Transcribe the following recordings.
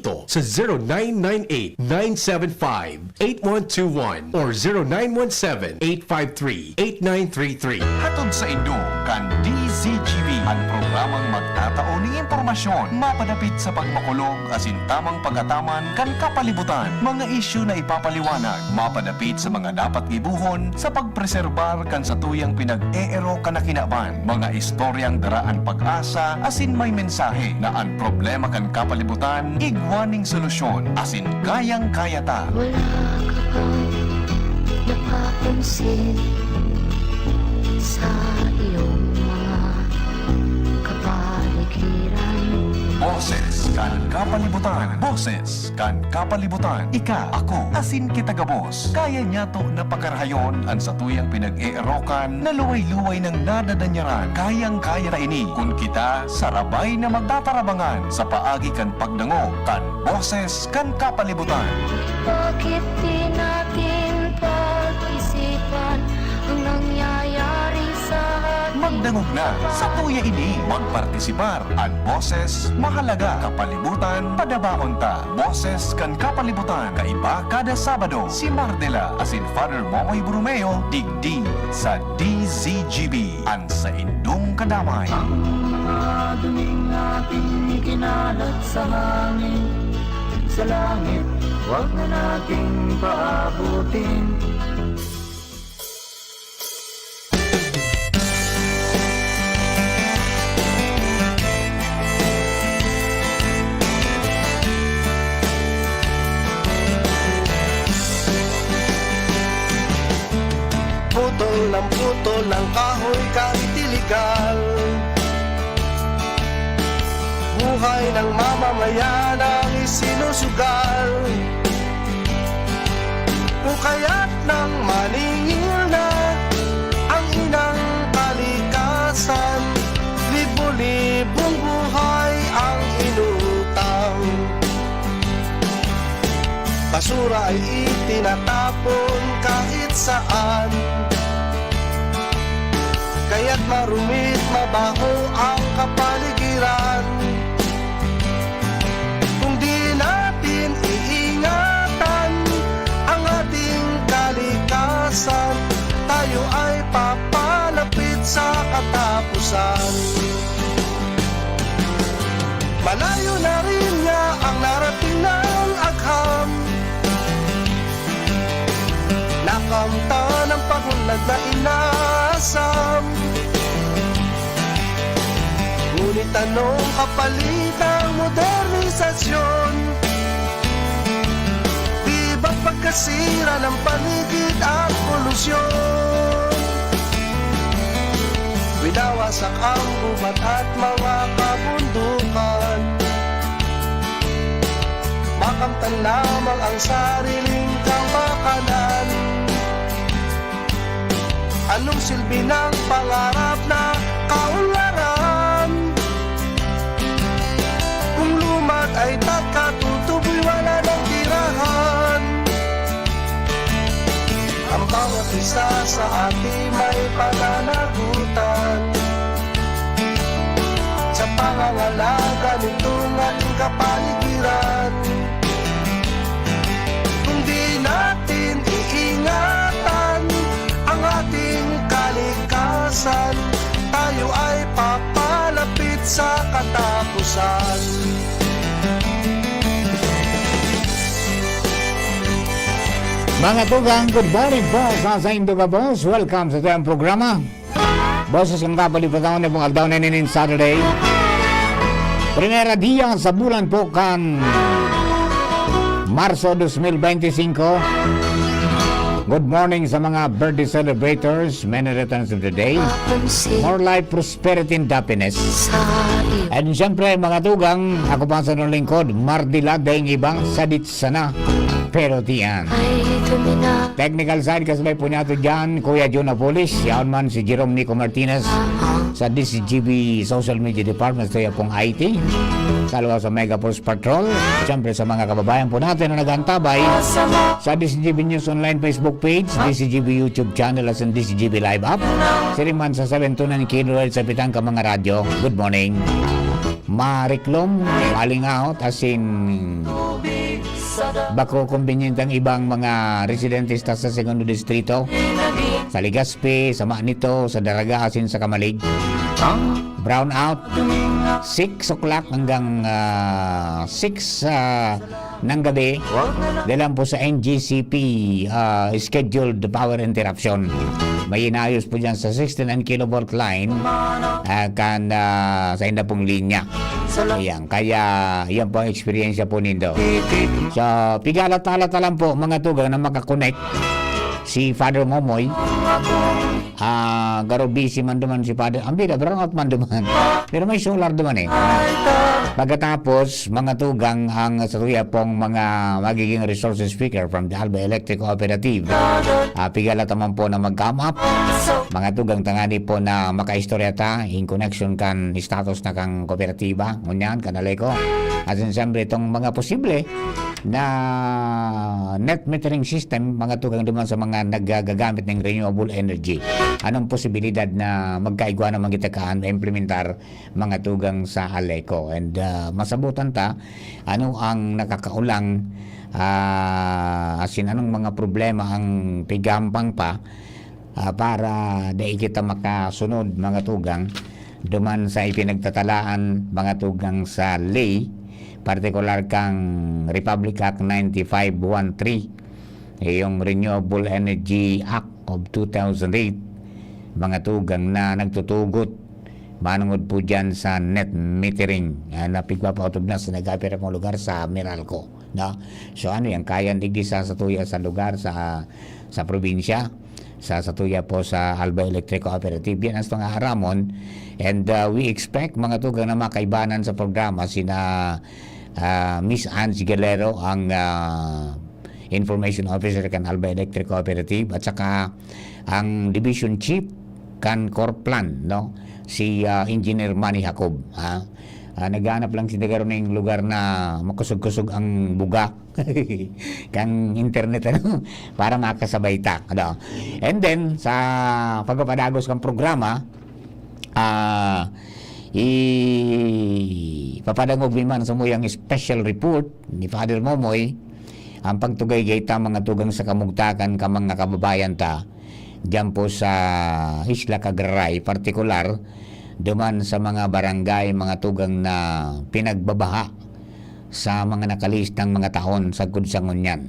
dito sa 0998-975-8121 or 0917-853-8933. Hatod sa inyo kan DZGV ang programang magtatao ni impormasyon mapadapit sa pagmakulog asin tamang pagataman kan kapalibutan, mga isyu na ipapaliwanag mapadapit sa mga dapat gibuhon sa pagpreserbar kan sa tuyang pinag-eero kanakinaban, mga istoryang daraan pag-asa asin may mensahe na ang problema kan kapalibutan igwaning solusyon asin kayang-kaya ta. Wala ka bang napapansin sa iyong mga kapaligiran? Boses kan kapalibutan. Boses kan kapalibutan. Ika, ako, asin kita gabos. Kaya niya to na pagkarahayon ang sa tuyang pinag-eerokan na luway-luway ng nadadanyaran. Kayang-kaya na ini kung kita sarabay na magtatarabangan sa paagi kan pagdango kan boses kan kapalibutan. Bakit di natin pag-isipan ang nangyayari sa ating Magdangog na sa tuya ini. Magpartisipar ang boses mahalaga kapalibutan padabaon ta. Boses kan kapalibutan kaiba kada Sabado si Mardela asin Father Momoy Brumeo digdi sa DZGB ang sa indong kadamay. Ang mga duming ating ikinalat sa hangin, sa langit, huwag na nating paabutin. Putol ng kahoy kaitiligal. Buhay ng mamamayan ang isinusugal. Kung kaya't ng maningil na ang inang kalikasan, libo-libong buhay ang inutang. Basura ay itinatapon kahit saan, kaya't marumit mabaho ang kapaligiran. Kung di natin iingatan ang ating kalikasan, tayo ay papalapit sa katapusan. Malayo na rin niya ang narating ng agham, nakamta ng pagunlad na inasam. Ngunit anong kapalit ng modernisasyon? Di ba pagkasira ng paligid at polusyon? Winawasak ang gubat at mga kabundukan, makamtan lamang ang sariling kapakanan. Anong silbi ng pangarap na kaunlaran? Kung lumat ay katutuboy wala ng tirahan. Ang bawat isa sa atin may pananagutan sa pangangalaga nitong ating kapaligiran. Kung di natin iingatan ang ating kalikasan, tayo ay papalapit sa katapusan. Mga tugang, good morning po sa indo ka boss. Welcome sa tayong programa. Boses kang kapalibutan na pong aldaw na ninin Saturday. Primera dia sa bulan po kan Marso 2025. Good morning sa mga birthday celebrators, many returns of the day. More life, prosperity, and happiness. At siyempre mga tugang, ako pa sa lingkod, Mardila daing ibang sadit sana. Pero tiyan. Technical side kasabay po nato dyan, Kuya John Apolis, yaon man si Jerome Nico Martinez. Sa DCGB Social Media Department, ito pong IT. Salawa sa Mega Force Patrol. Siyempre sa mga kababayan po natin na nagantabay sa DCGB News Online Facebook page, DCGB YouTube channel at DCGB Live App. Siriman sa 729 kHz sa pitang ka mga radyo. Good morning. mariklom, malingaot, as in bako convenient ang ibang mga residentista sa segundo distrito, sa Legazpi, sa Manito, sa Daraga, asin sa Kamalig. Brown out 6 o'clock hanggang 6 ng gabi dahil po sa NGCP scheduled power interruption. May inayos po dyan sa 69 kilovolt line sa inda pong linya. Ayan, kaya yan po ang experience po nindo. So, pigalat-alata lang po mga tugang na makakonect si Father Momoy. Garo busy man duman si Father. Ang bida, brownout man duman. Pero may solar duman eh. Pagkatapos, mga tugang ang satuya pong mga magiging resource speaker from the Alba Electric Cooperative. Pigalat naman po na mag-come up. Mga tugang tangani po na makaistorya ta in connection kan status na kang kooperatiba. Ngunyan, kanalay ko. At siyempre itong mga posible na net metering system, mga tugang duman sa mga nagagamit ng renewable energy. Anong posibilidad na magkaigwa na magitakaan implementar mga tugang sa Aleco? And masabutan ta, ano ang nakakaulang asin anong mga problema ang pigampang pa para dahil kita makasunod mga tugang duman sa ipinagtatalaan mga tugang sa ley, partikular kang Republic Act 9513, yung Renewable Energy Act of 2008, mga tugang na nagtutugot manungod po dyan sa net metering na pigpapautog na sa nagapira mong lugar sa Meralco, no? So ano yan, kaya digdi sa satuya sa lugar sa probinsya, sa satuya po sa Alba Electric Cooperative. Yan ang nga haramon, and we expect mga tugang na makaibanan sa programa sina Miss Ann Sigalero, ang Information Officer kan Alba Electric Cooperative, at saka ang Division Chief kan Corplan, no? Si Engineer Manny Jacob. Naghanap lang si Dagaro ng lugar na makusog-kusog ang buga kang internet, ano, para makasabay ta, ano. And then sa pagpapadagos kang programa, papadangog man sa muyang special report ni Father Momoy ang pagtugay ta mga tugang sa kamugtakan ka mga kababayan ta diyan po sa Isla Cagraray, partikular duman sa mga barangay mga tugang na pinagbabaha sa mga nakalistang mga taon sa Kudsangunyan.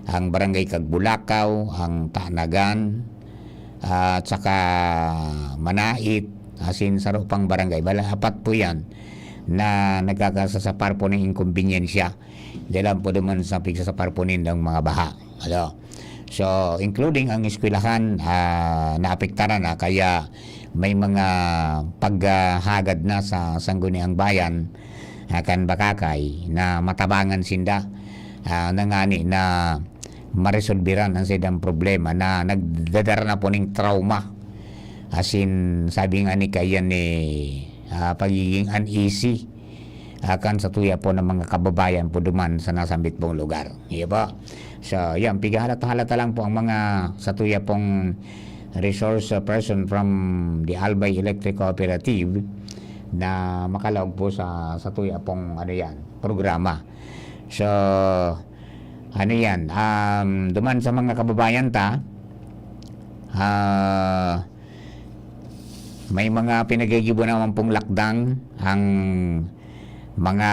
Ang barangay Kagbulakaw, ang Tanagan, at saka Manait, asin sa pang barangay. Bala, apat po yan na nagkakasasapar po ng inkonbinyensya dahil po naman sa pigsasapar po ng mga baha. Ano? So, including ang eskwelahan naapektaran na, kaya may mga paghagad na sa sangguniang bayan kan Bakakay na matabangan sinda nangani na maresolbiran ang sidang problema na nagdadara na po ng trauma. Asin sabi nga ni kayan pagiging uneasy kan sa tuya po ng mga kababayan po duman sa nasambit pong lugar. Iya ba? So, yan, pigahalata-halata lang po ang mga sa tuya pong resource person from the Albay Electric Cooperative na makalaog po sa tuya pong ano yan, programa. So, ano yan, duman sa mga kababayan ta, may mga pinagagibo naman pong lakdang ang mga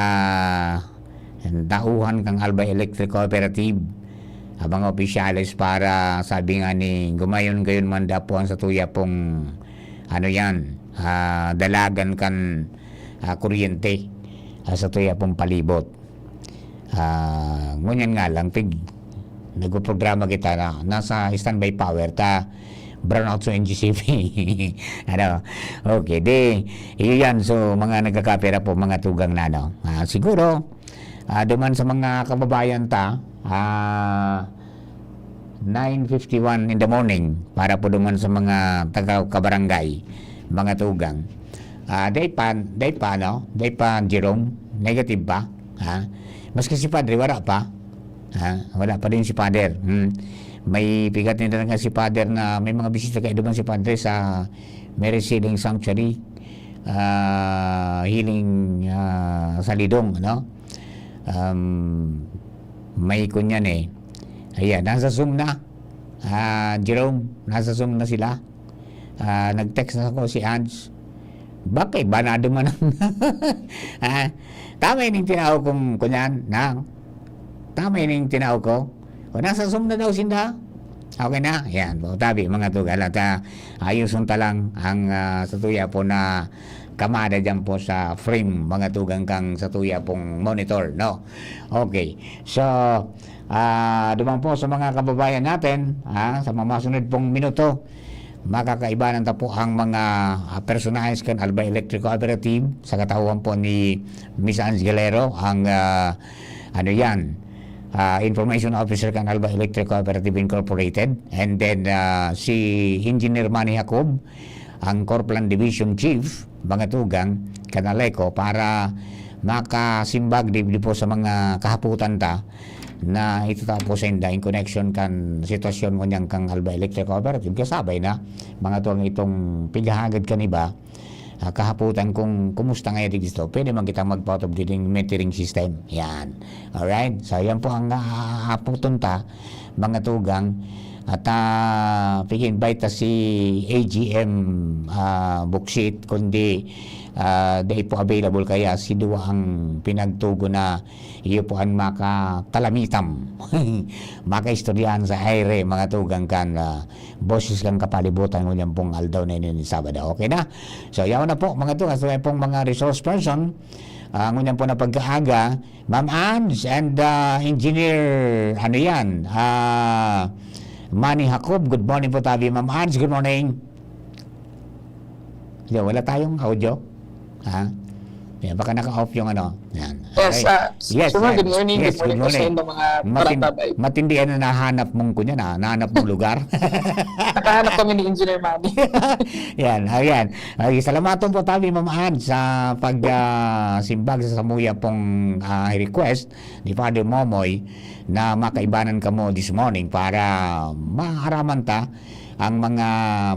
tauhan kang Albay Electric Cooperative, mga opisyalis, para sabi nga ni gumayon-gayon man da po ang satuya pong ano yan, dalagan kan kuryente sa tuya pong palibot. Ngunyan nga lang nagpo-programa kita na nasa standby power ta brownout sa NGCP. Ano? Okay, iyan. So, mga nagkakapira po, mga tugang na, no? Siguro, duman sa mga kababayan ta, 9:51 in the morning, para po duman sa mga taga-kabarangay, mga tugang. Day pa, Jerome, negative pa. Maski si Padre, wala pa. Wala pa din si Padre. May pigat nila nga si Father na may mga bisita kayo duman si Padre sa Mary Sealing Sanctuary healing sa lidong, ano? May kunyan eh. Ayan, nasa Zoom na. Jerome, nasa Zoom na sila. Nag-text na ako si Ange. Bakit? Banado man ang... Tama yun yung tinawag kong kunyan, na? Tama yun yung tinawag ko. O, nasa Zoom na daw sinda. Okay na? Yan. Tabi, mga tugal. At ayusun talang ang satuya po na kamada dyan po sa frame, mga tugang kang satuya pong monitor, no? Okay. So, dumang po sa mga kababayan natin, sa mga masunod pong minuto, makakaibanan ta po ang mga personahes kan Albay Electric Cooperative sa katawan po ni Miss Ange Galero, ang Information Officer kan Albay Electric Cooperative Incorporated, and then si Engineer Manny Jacob, ang Corplan Division Chief, mga tugang kanaleko, para makasimbag di po sa mga kahaputan ta na ito po sa inda in connection kan sitwasyon mo niyang kang Albay Electric Cooperative. Kasabay na mga tuwang itong pigahagad kaniba kahaputan kung kumusta ngayon dito, pwede man kita mag-part of the metering system. Yan. Alright? So, yan po ang haputon ta, mga tugang. At pig-invite si AGM Buksit, kundi dahil po available kaya si Dua ang pinagtugo na iyo po ang makakalamitam makaistoryahan sa aire, mga tugang kan boses kang kapalibutan mo niyang pong aldaw na yun Sabado. Okay na? So yaw na po mga tugang, so yan pong mga resource person ngunyan po na pagkaaga, Ma'am Ange and Engineer Manny Jacob. Good morning po tabi, Ma'am Ange. Good morning. Wala tayong audio. Yeah, baka naka-off yung ano. Yan. Yes, Yes, so good morning. Yes, Good morning sa mga paratabay. Matindi yan na nahanap mong kunya nahanap mong lugar. Nakahanap kami ni Engineer Manny. Yan, ayan. Salamaton po tabi, Ma'am Ange, sa pagsimbag sa samuya pong request ni Father Momoy na makaibanan ka mo this morning para maharaman ta ang mga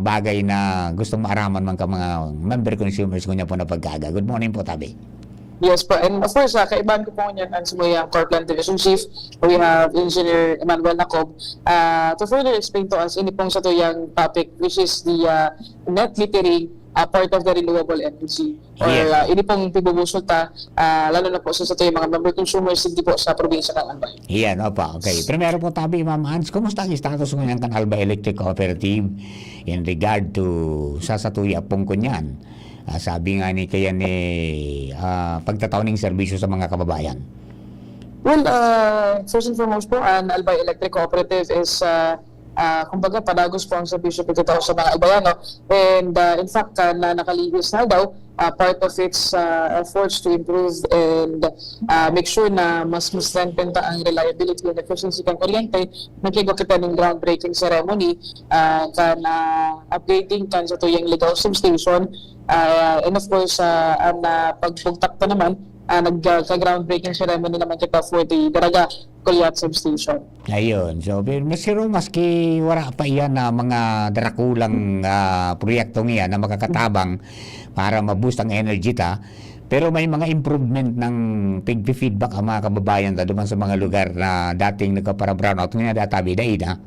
bagay na gustong maaraman man ka mga member consumers ko niya po na pagkaga. Good morning po, tabi. Yes po, and of course, kaibahan ko po niyan ang sumuyang Corplan Division Chief. We have Engineer Emmanuel Jacob to further explain to us ini pong sa tuyang topic, which is the net metering, part of the renewable energy. Or ini pong pibubusulta, lalo na po sa tuyang mga member consumers, hindi po sa probinsya ng Albay. Yan, opa. Okay. Primero po tabi, Ma'am Ange, kumusta ang status ng Albay Electric Cooperative in regard to sa satuya pong kunyan? Sabi nga ni kaya ni pagtataw ng serbisyo sa mga kababayan. Well, first and foremost po, ang Albay Electric Cooperative is kumbaga padagos po ang serbisyo pagkatao sa mga Albayano, and in fact na nakalihis na daw part of its efforts to improve and make sure na mas strengthen ta ang reliability and efficiency ng kuryente. Nakigo kita ng groundbreaking ceremony kan updating kan sa tuyang legal substation, and of course ang pagbugtak pa naman nagka-groundbreaking ceremony naman kita for the Daraga Kulyat Substation. Ayun. So, maski wala pa iyan na mga darakulang proyektong iyan na makakatabang para ma-boost ang energy ta. Pero may mga improvement ng feedback ang mga kababayan ta duman sa mga lugar na dating nagka-para-brownout. Ngayon databi dahil na.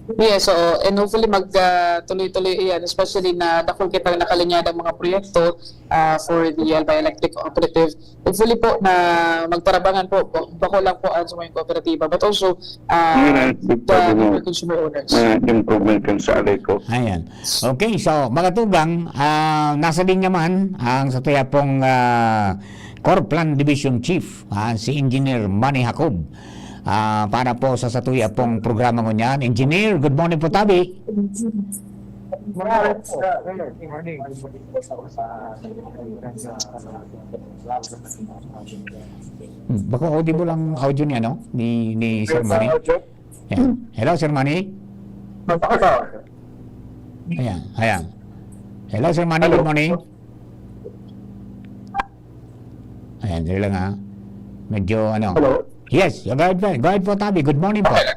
Yes, so and hopefully magtuloy-tuloy yan, especially na dakol kita nakalinyada mga proyekto for the Albay Electric Cooperative. Hopefully po na magtarabangan po, bako lang po sa mga kooperatiba, but also the consumer owners. Improvement kan sa alay ko. Ayan. Okay, so mga tugang, nasa linya man ang sa tuya pong Corplan Division Chief, si Engineer Manny Jacob. Para po sa satuya pong programa ko niyan. Engineer, good morning po tabi. Baka audible lang audio niya, no? Ni Sir Manny. Yeah. Hello, Sir Manny. Ayan. Hello, Sir Manny, good morning. Ayan, dali lang ha. Medyo Hello. Yes, go ahead po, Tabi. Good morning po. Sir,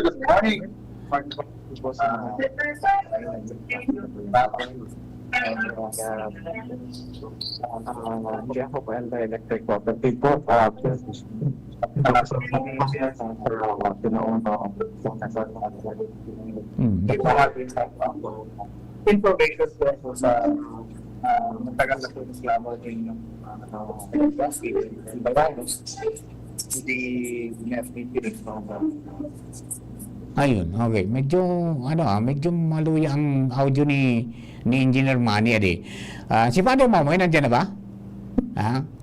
good morning. po sa mga hindi ako po electric cooperative po. Information po sa matagal na po reklamo din yung hindi FPP Ayun, okay. Medyo maluya ang audio ni Engineer Manny, si Father Mamoy, nandiyan na ba?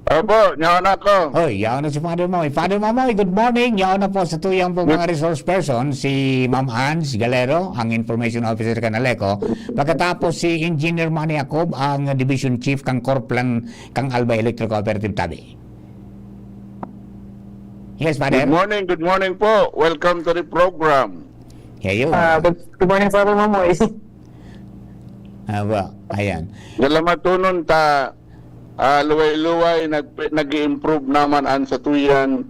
Opo, nyaon ako. Oy, yaon na si Father Mamoy. Father Mamoy, good morning. Yaon na po sa tuyang po mga resource person, si Ma'am Hans Galero, ang Information Officer Canaleco. Pagkatapos si Engineer Manny Acob, ang Division Chief kang Corplan kang Alba Electric Cooperative Tabi. Yes, Father. Good morning po. Welcome to the program. Yayo. Good morning, Father Mamoy. Ayan. Salamat tunon ta luway-luway nag-i-improve naman ang satuyan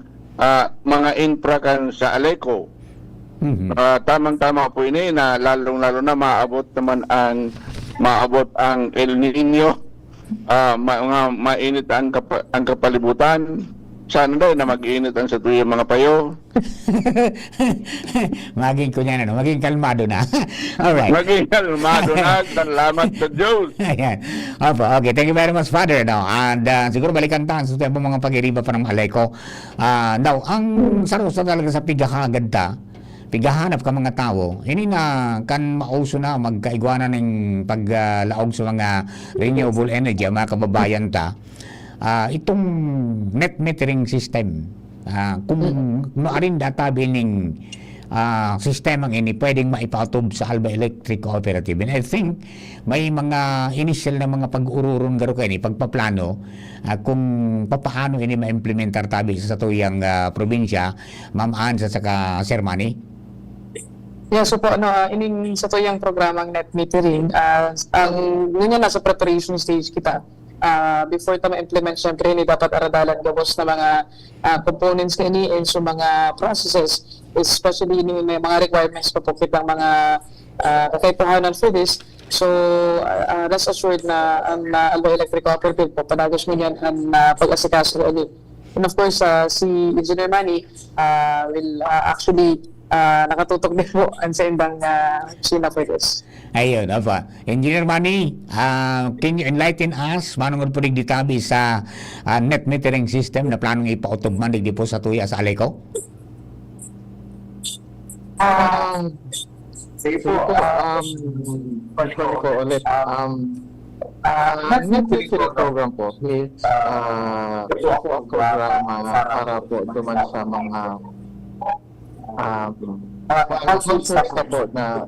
mga infra kan sa Aleco. Tamang-tama po ini na lalong-lalo na maabot ang El Nino. Mainit ang kapalibutan. Sana daw na mag-iinit ang satuyang mga payo. Maging kunyan, maging kalmado na. Alright. Maging kalmado na. Salamat sa Diyos. Ayan. Opo, okay. Thank you very much, Father. No? And siguro balikan tayo sa mga pag-iriba pa ng Aleco. Now, ang sarusa talaga sa pigahagad pigahanap ka mga tao, ini na kan mauso na magkaigwana ng paglaog sa mga renewable energy, mga kababayan itong net metering system, kung maaring databi ng sistemang ini pwedeng maipatob sa Alba Electric Cooperative. And I think may mga initial na mga pag-ururon garo kayo pagpaplano kung papaano ini ma-implementar tabi sa tuyang probinsya, Ma'am Ann sa saka Sir Manny. Yeah, so po, ining sa tuyang programang net metering, ang yun nasa preparation stage kita. Before ito ma-implement, syempre hindi dapat aradalan gabos na mga components na ini and so mga processes, especially may mga requirements pa po kitang mga kakaipuhanan for this. So rest assured na ang Alba Electric Cooperative po panagos mo yan ang pag-asikaso ulit. And of course, si Engineer Manny will actually nakatutok din po ang sa indang China for this. Ayun, apa. Engineer Manny, can you enlighten us manungod po ditabi sa net metering system na planong ipautob man di po sa tuya sa Aleco? Sige po, pagkakot ko ulit. Net metering program po is ito ako ang programa para po duman sa mga household support na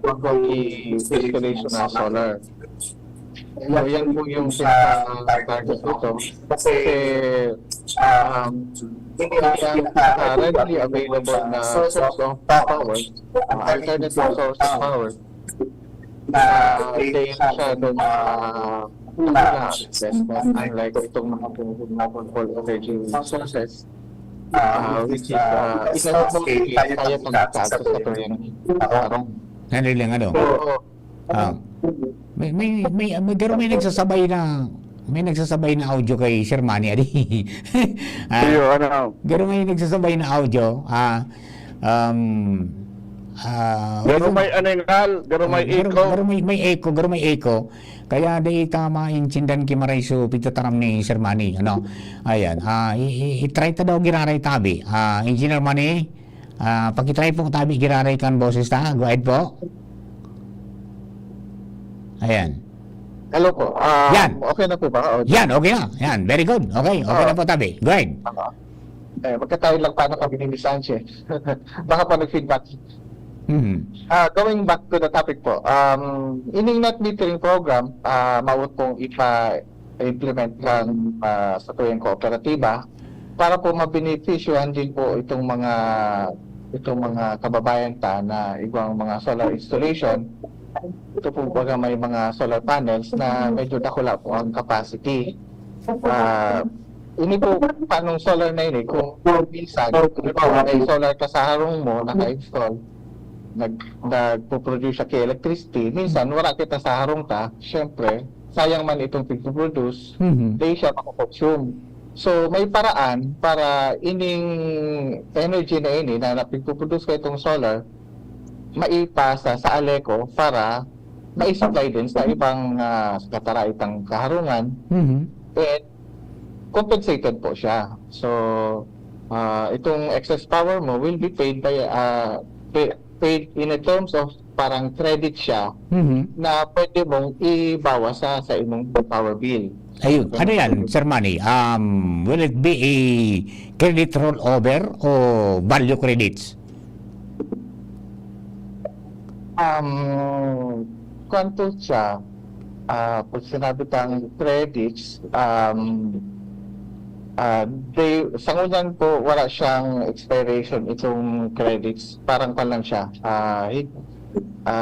installation ng solar. So, yan po yung target ito. Kasi readily available na source of power, alternative source of power, na stay siya doon unlike itong mga renewable energy sources. Which is kaya pagkakato sa ito yung Ano lang may nagsasabay na audio kay Sir Manny Garo may nagsasabay na audio Garo may anengal, garo may echo. Kaya di tama incindan kimaray so pitataram ni Sir Manny. Ayan. I-try ta daw giraray tabi. Engineer Manny, pag-try po tabi giraray kan boses ta. Go ahead po. Ayan. Hello po. Yan. Okay na po ba? Yan, okay na. Yan, very good. Okay na po tabi. Go ahead. Magkatayo lang paano kami ni Sanchez. Baka pa nag-feedback. Going back to the topic po, ining net metering program, mawut pong ipa-implement lang sa tuyang kooperatiba para po mabenefisyuhan din po itong mga kababayan na ibang mga solar installation. Ito po baga may mga solar panels na medyo dakula po ang capacity. Ini po panong solar na yun kung minsan, may solar ka sa harong mo, naka-install, nagpo-produce siya kay electricity, minsan wala kita sa harong ta, syempre, sayang man itong pag-produce, di siya makakonsume. So may paraan para ining energy na ini na napag-produce ko itong solar, maipasa sa Aleco para maisupply din sa ibang kataraitang kaharungan, and compensated po siya. So itong excess power mo will be paid by paid in a terms of parang credit siya na pwede mong ibawas sa imong power bill. Ayun. Ano yan, Sir Manny? Will it be a credit rollover o value credits? Kwanto siya, pag sinabi tang credits, sa ngunyan po wala siyang expiration itong credits, parang lang siya.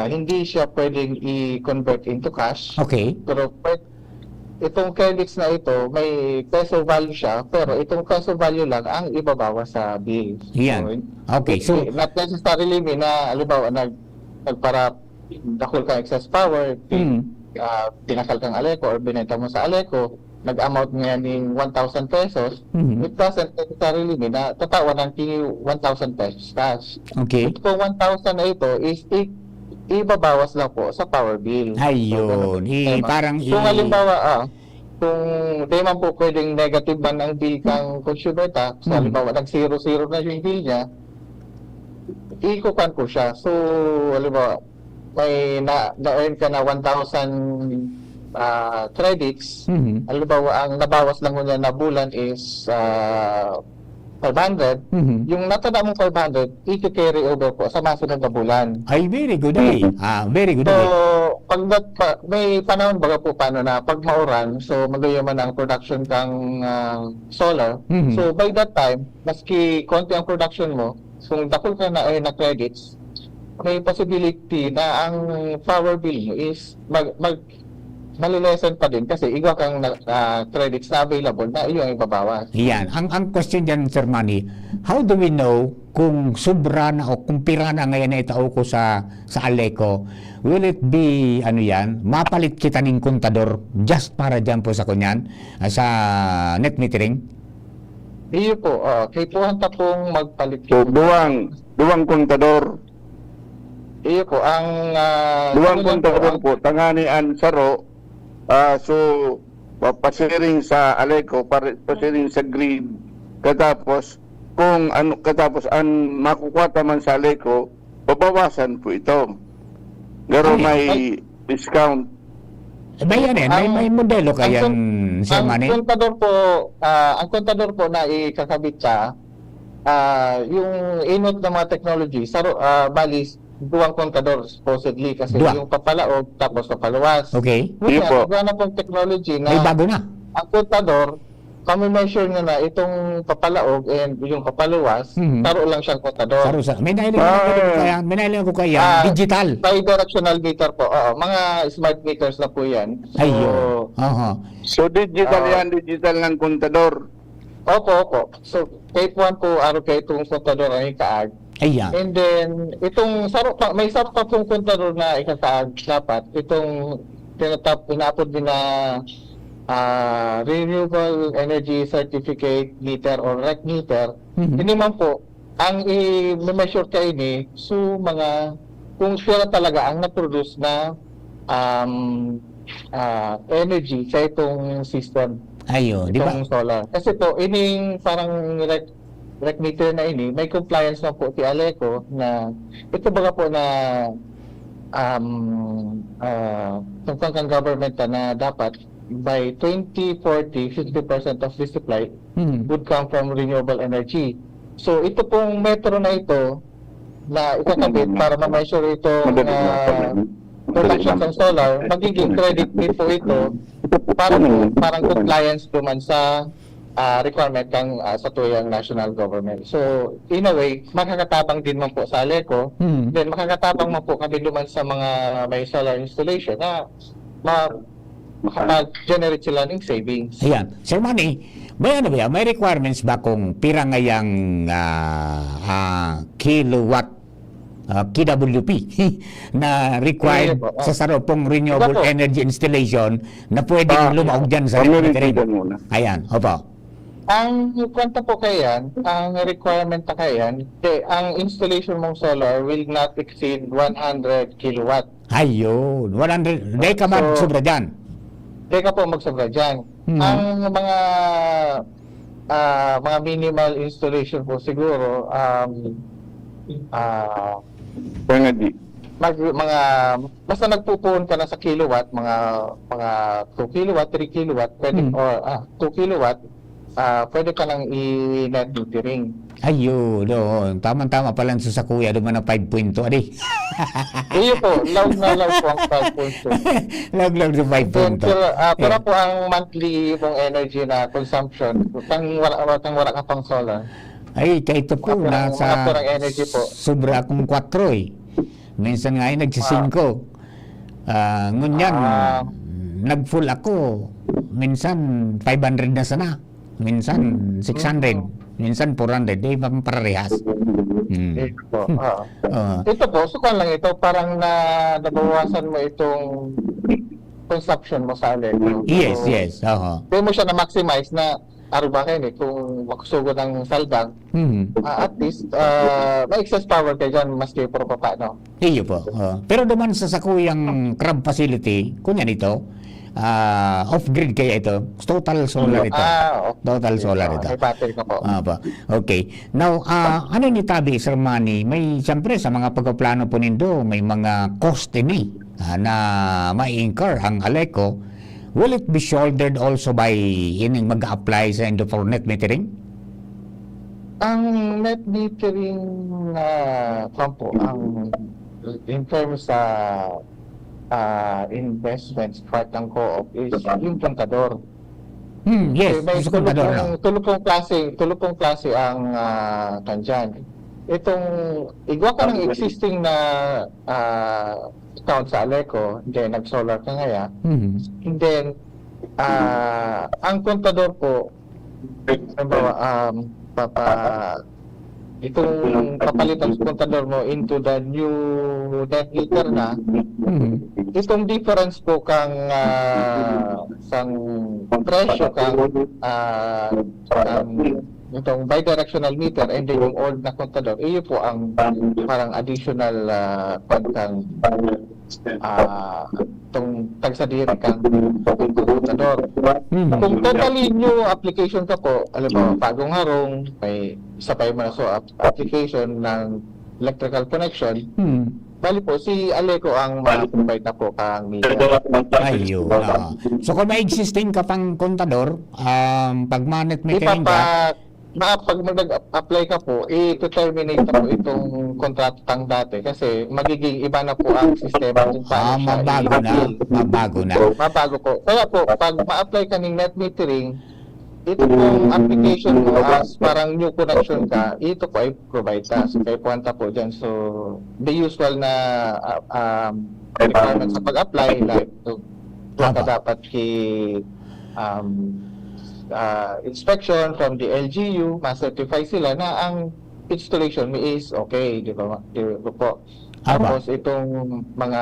Hindi siya pwedeng i-convert into cash. Okay. Pero itong credits na ito, may peso value siya, pero itong peso value lang ang ibabawas sa bill. Yan. Okay, so not necessarily mean na, halimbawa, nagpara dakol kang excess power, pinakal kang Aleco or binenta mo sa Aleco, nag-amount niya ng 1,000 pesos, it doesn't necessarily mean na tatawan ng 1,000 pesos cash. okay. Kung 1,000 na ito is ibabawas lang po sa power bill. Ayun. Parang kung halimbawa, kung di man po pwedeng negative man ang bill kang consumer tax, halimbawa nag-0 na yung bill niya, ikukan ko siya. So, halimbawa, may na-earn ka na 1,000 credits, halimbawa, ang nabawas lang mo niya na bulan is 500, yung natanda mong 500, i-carry over po sa masunod na bulan. ay very good day. Very good So, day. may panahon baga po paano na pag mauran, so magayaman ang production kang solar. So, by that time, maski konti ang production mo, so dakol ka na na credits, may possibility na ang power bill mo is malilesen pa din kasi igwa kang credits na available na iyo ang ibabawas. Yan. Ang question dyan, Sir Manny, how do we know kung sobra na o kung pira na ngayon na itao ko sa Aleco, will it be, mapalit kita ng kontador just para dyan po sa kunyan, sa net metering? Iyo po, kay puhanta pong magpalit. So, duwang kontador. Iyo po, ang... Duwang kontador po, tanganian saro, so, pasiring sa Aleco, pasiring sa grid, katapos, kung katapos ang makukuha man sa Aleco, babawasan po ito. Pero may discount. May may modelo kayan, Sir Manny? Ang kontador po na ikakabit siya, yung inot ng mga technology, balis, duwang kontador supposedly kasi yung papalaog tapos papaluwas. Okay. Ngunit, na pong technology na may bago na. Ang kontador, kami measure na itong papalaog and yung papaluwas, taro lang siyang kontador. May nailang ko kaya, digital. Bi-directional meter po. Mga smart meters na po yan. So, So digital digital ng kontador. Opo. So, kahit one po, kay itong kontador ay kaag. Ayan. And then, may sarap pa pong kontador na ikataag dapat. Itong inapod din na Renewable Energy Certificate meter or REC meter. Hindi man po, ang i-measure ka ini, so kung sila talaga ang na-produce na energy sa itong system. Ayun, di ba? Itong solar. Kasi po, ining parang REC meter na ini, may compliance na po si Aleco na ito baga po na tungkol kang government na dapat by 2040, 50% of the supply would come from renewable energy. So ito pong metro na ito na ikakabit para ma-measure itong production ng solar, magiging credit po ito para parang compliance naman sa requirement kang sa tuyang national government. So, in a way, makakatabang din man po sa Aleco, then makakatabang man po kami naman sa mga may solar installation na makapag-generate sila ng savings. Ayan. Sir Manny, may requirements ba kung pira ngayang kilowatt KWP na required Sige po. sa sarupong renewable Iba po. energy installation na pwedeng lumaog dyan sa net metering. Pamilitigan muna. Ayan, opo. Ang kwenta po kayan, ang requirement na kayan, ang installation mong solar will not exceed 100 kilowatt. Ayun, 100, di ka So, sobra dyan. Hindi ka po magsobra dyan. Ang mga minimal installation po siguro, Kaya di. basta nagpupuon ka na sa kilowatt, mga 2 kilowatt, 3 kilowatt, pwede, or 2 kilowatt, pwede ka nang i-net metering. Ayun, doon. Tama-tama pala sa kuya, doon na 5.2. Adi. Iyo po, loud na loud po ang 5.2. Lag-lag sa 5.2. Pero po ang monthly mong energy na consumption, wala ka pang solar. Ay, kahit ito po, Mga nasa perang energy po. sobra akong 4 eh. Minsan nga ay nagsi-5. Ngunyan, nag-full ako. Minsan, 500 na sana. Minsan, 600. Minsan, 400. Di ba parehas? Ito po. Ito po, sukan lang ito, parang nabawasan mo itong consumption mo sa electric. Yes, yes. Oo. Pwede mo siya na-maximize na aruba kayo kung makusugod ng saldang, at least, may excess power kayo dyan, maski pero paano. Iyo po. Pero naman sa sakuyang crab facility, kunyan ito, off-grid kaya ito, total solar ito. Okay. Total solar ito. May battery ka po. Okay. Now, ano ni Tabi, Sir Manny, may siyempre sa mga pagpaplano po nindo, may mga cost ini na ma-incur ang Aleco. Will it be shouldered also by ining mag-apply sa Indo for net metering? Ang net metering na po, in terms sa investments part ng co-op is yung kontador. Yes, May gusto ko ba doon? tulupong klase ang kandyan. Itong igwa ka ng existing na account sa Aleco, then nag-solar ka ngaya, and then ang kontador po, halimbawa, itong papalitan sa kontador mo into the new net meter na, itong difference po kang sang presyo kang itong bidirectional meter and then yung old na kontador, iyo po ang parang additional pagkang itong tagsadiri kang kontador. Kung totally new application ka po, alam mo, bagong harong, may isa pa yung mga application ng electrical connection, bali po, si Aleco ang ma-provide na po kang meter. Ayun. So kung may existing ka pang kontador, pag manet metering ka, Pag mag-apply ka po, i-terminate na po itong kontratang dati kasi magiging iba na po ang sistema kung paano siya mabago na. Mabago po. Kaya po, pag ma-apply ka ng net metering, ito pong application mo as parang new connection ka, ito po ay provide ka. So, kayo puwanta po dyan. So, the usual na requirements sa pag-apply, like, ka dapat inspection from the LGU, ma-certify sila na ang installation mo is okay, di ba? Po. Tapos itong mga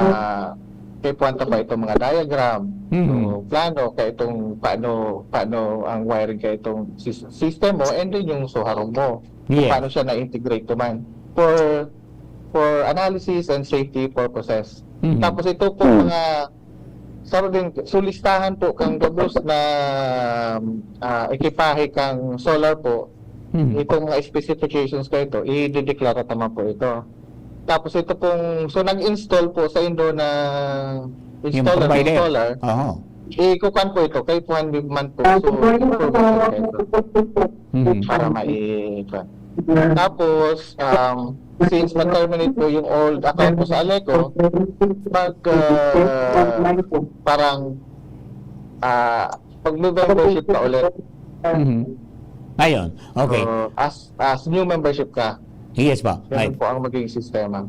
puwanta pa itong mga diagram, so, plano kaya itong paano ang wiring kaya itong system mo and then yung suharong mo. Paano siya na-integrate naman for analysis and safety purposes. Tapos ito po mga sulistahan po kang gabos na ekipahe kang solar po, itong mga specifications ko ito, i-declare naman po ito. Tapos ito pong, so nag-install po sa Indo na installer ng solar, ikukan po ito, kay Puan man po, so para mai-plan. Tapos, since ma-terminate po yung old account po sa Aleco, parang pag-membership ka ulit. Ayun, okay. As new membership ka, yes pa. yan po ang magiging sistema.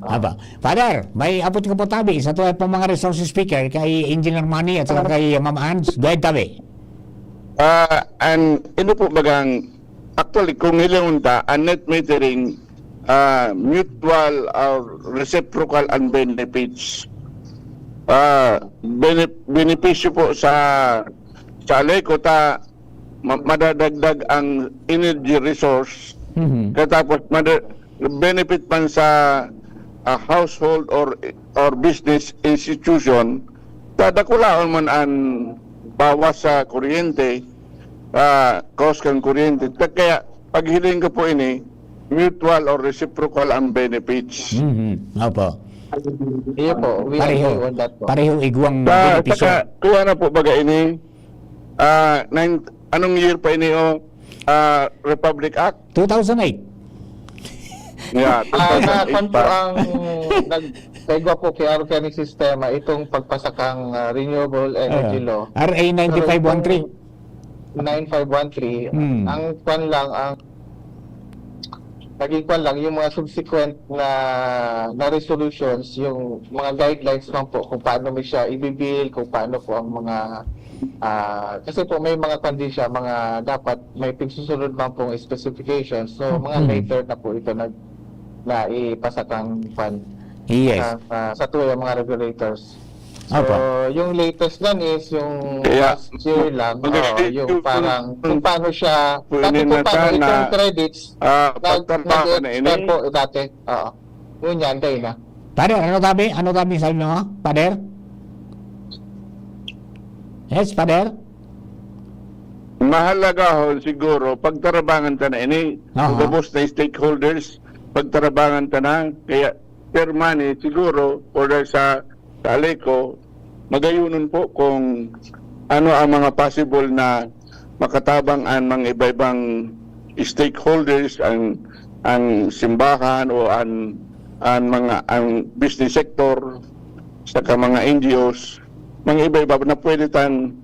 Father, may apot ka po Tabi sa tuwa po mga resources speaker kay Engineer Manny at saka kay Ma'am Hans. Go ahead, Tabi. And ino po bagang actually kung hilunta ang net metering mutual or reciprocal and benefits. Benepisyo po sa Aleco ta madadagdag ang energy resource, katapos benefit man sa household or business institution, dadakulaon man ang bawas sa kuryente, cost kang kuryente. Kaya paghiling ko po ini, mutual or reciprocal ang benefits. Opo. Iyo po, we agree on that po. Pareho igwang Saka, benepisyo. kuha na po baga ini, anong year pa ini Republic Act? 2008. Yeah, Nakakon 2008 po pa. ang nagpegwa po kay Organic Sistema itong pagpasakang Renewable Energy Law. RA 9513. 9513. Ang kwan lang, ang naging kwan lang, yung mga subsequent na resolutions, yung mga guidelines man po kung paano mo siya ibibil, kung paano po ang mga kasi po may mga kondisyon, mga dapat may pagsusunod man pong specifications. So mga later na po ito na ipasakang kwan Yes. sa tuwa mga regulators. So, Opo. yung latest nan is yung Kaya, last year lang, yung parang kung paano siya, Pwede dati po na paano sana, itong credits, pagtrabaho na ini. nag-expand po dati. Oo. Ngunyan, kayo na. Pader, ano tabi sabi mo? Pader? Yes, Pader? Mahalaga ho siguro pagtarabangan ta na ini, gabos na stakeholders, pagtarabangan ta na, kaya Permani siguro order sa Aleco, magayunon po kung ano ang mga possible na makatabang ang mga iba-ibang stakeholders, ang simbahan o ang business sector, saka mga NGOs, mga iba-iba na pwede tan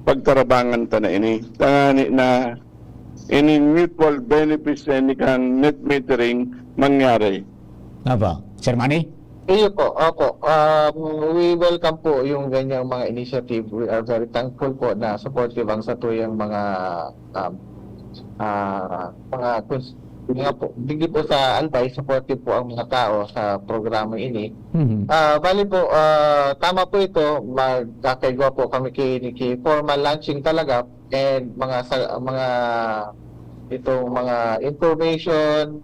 pagtarabangan ta na ini. Tangani na ini mutual benefits na ini kan net metering mangyari. Opo. Sir Manny? Iyo po, opo. We welcome po yung ganyang mga initiative. We are very thankful po na supportive ang satuyang mga po, hindi po sa Albay, supportive po ang mga tao sa programa ini. Bali po, tama po ito, magkakaigwa po kami kay formal launching talaga and mga information,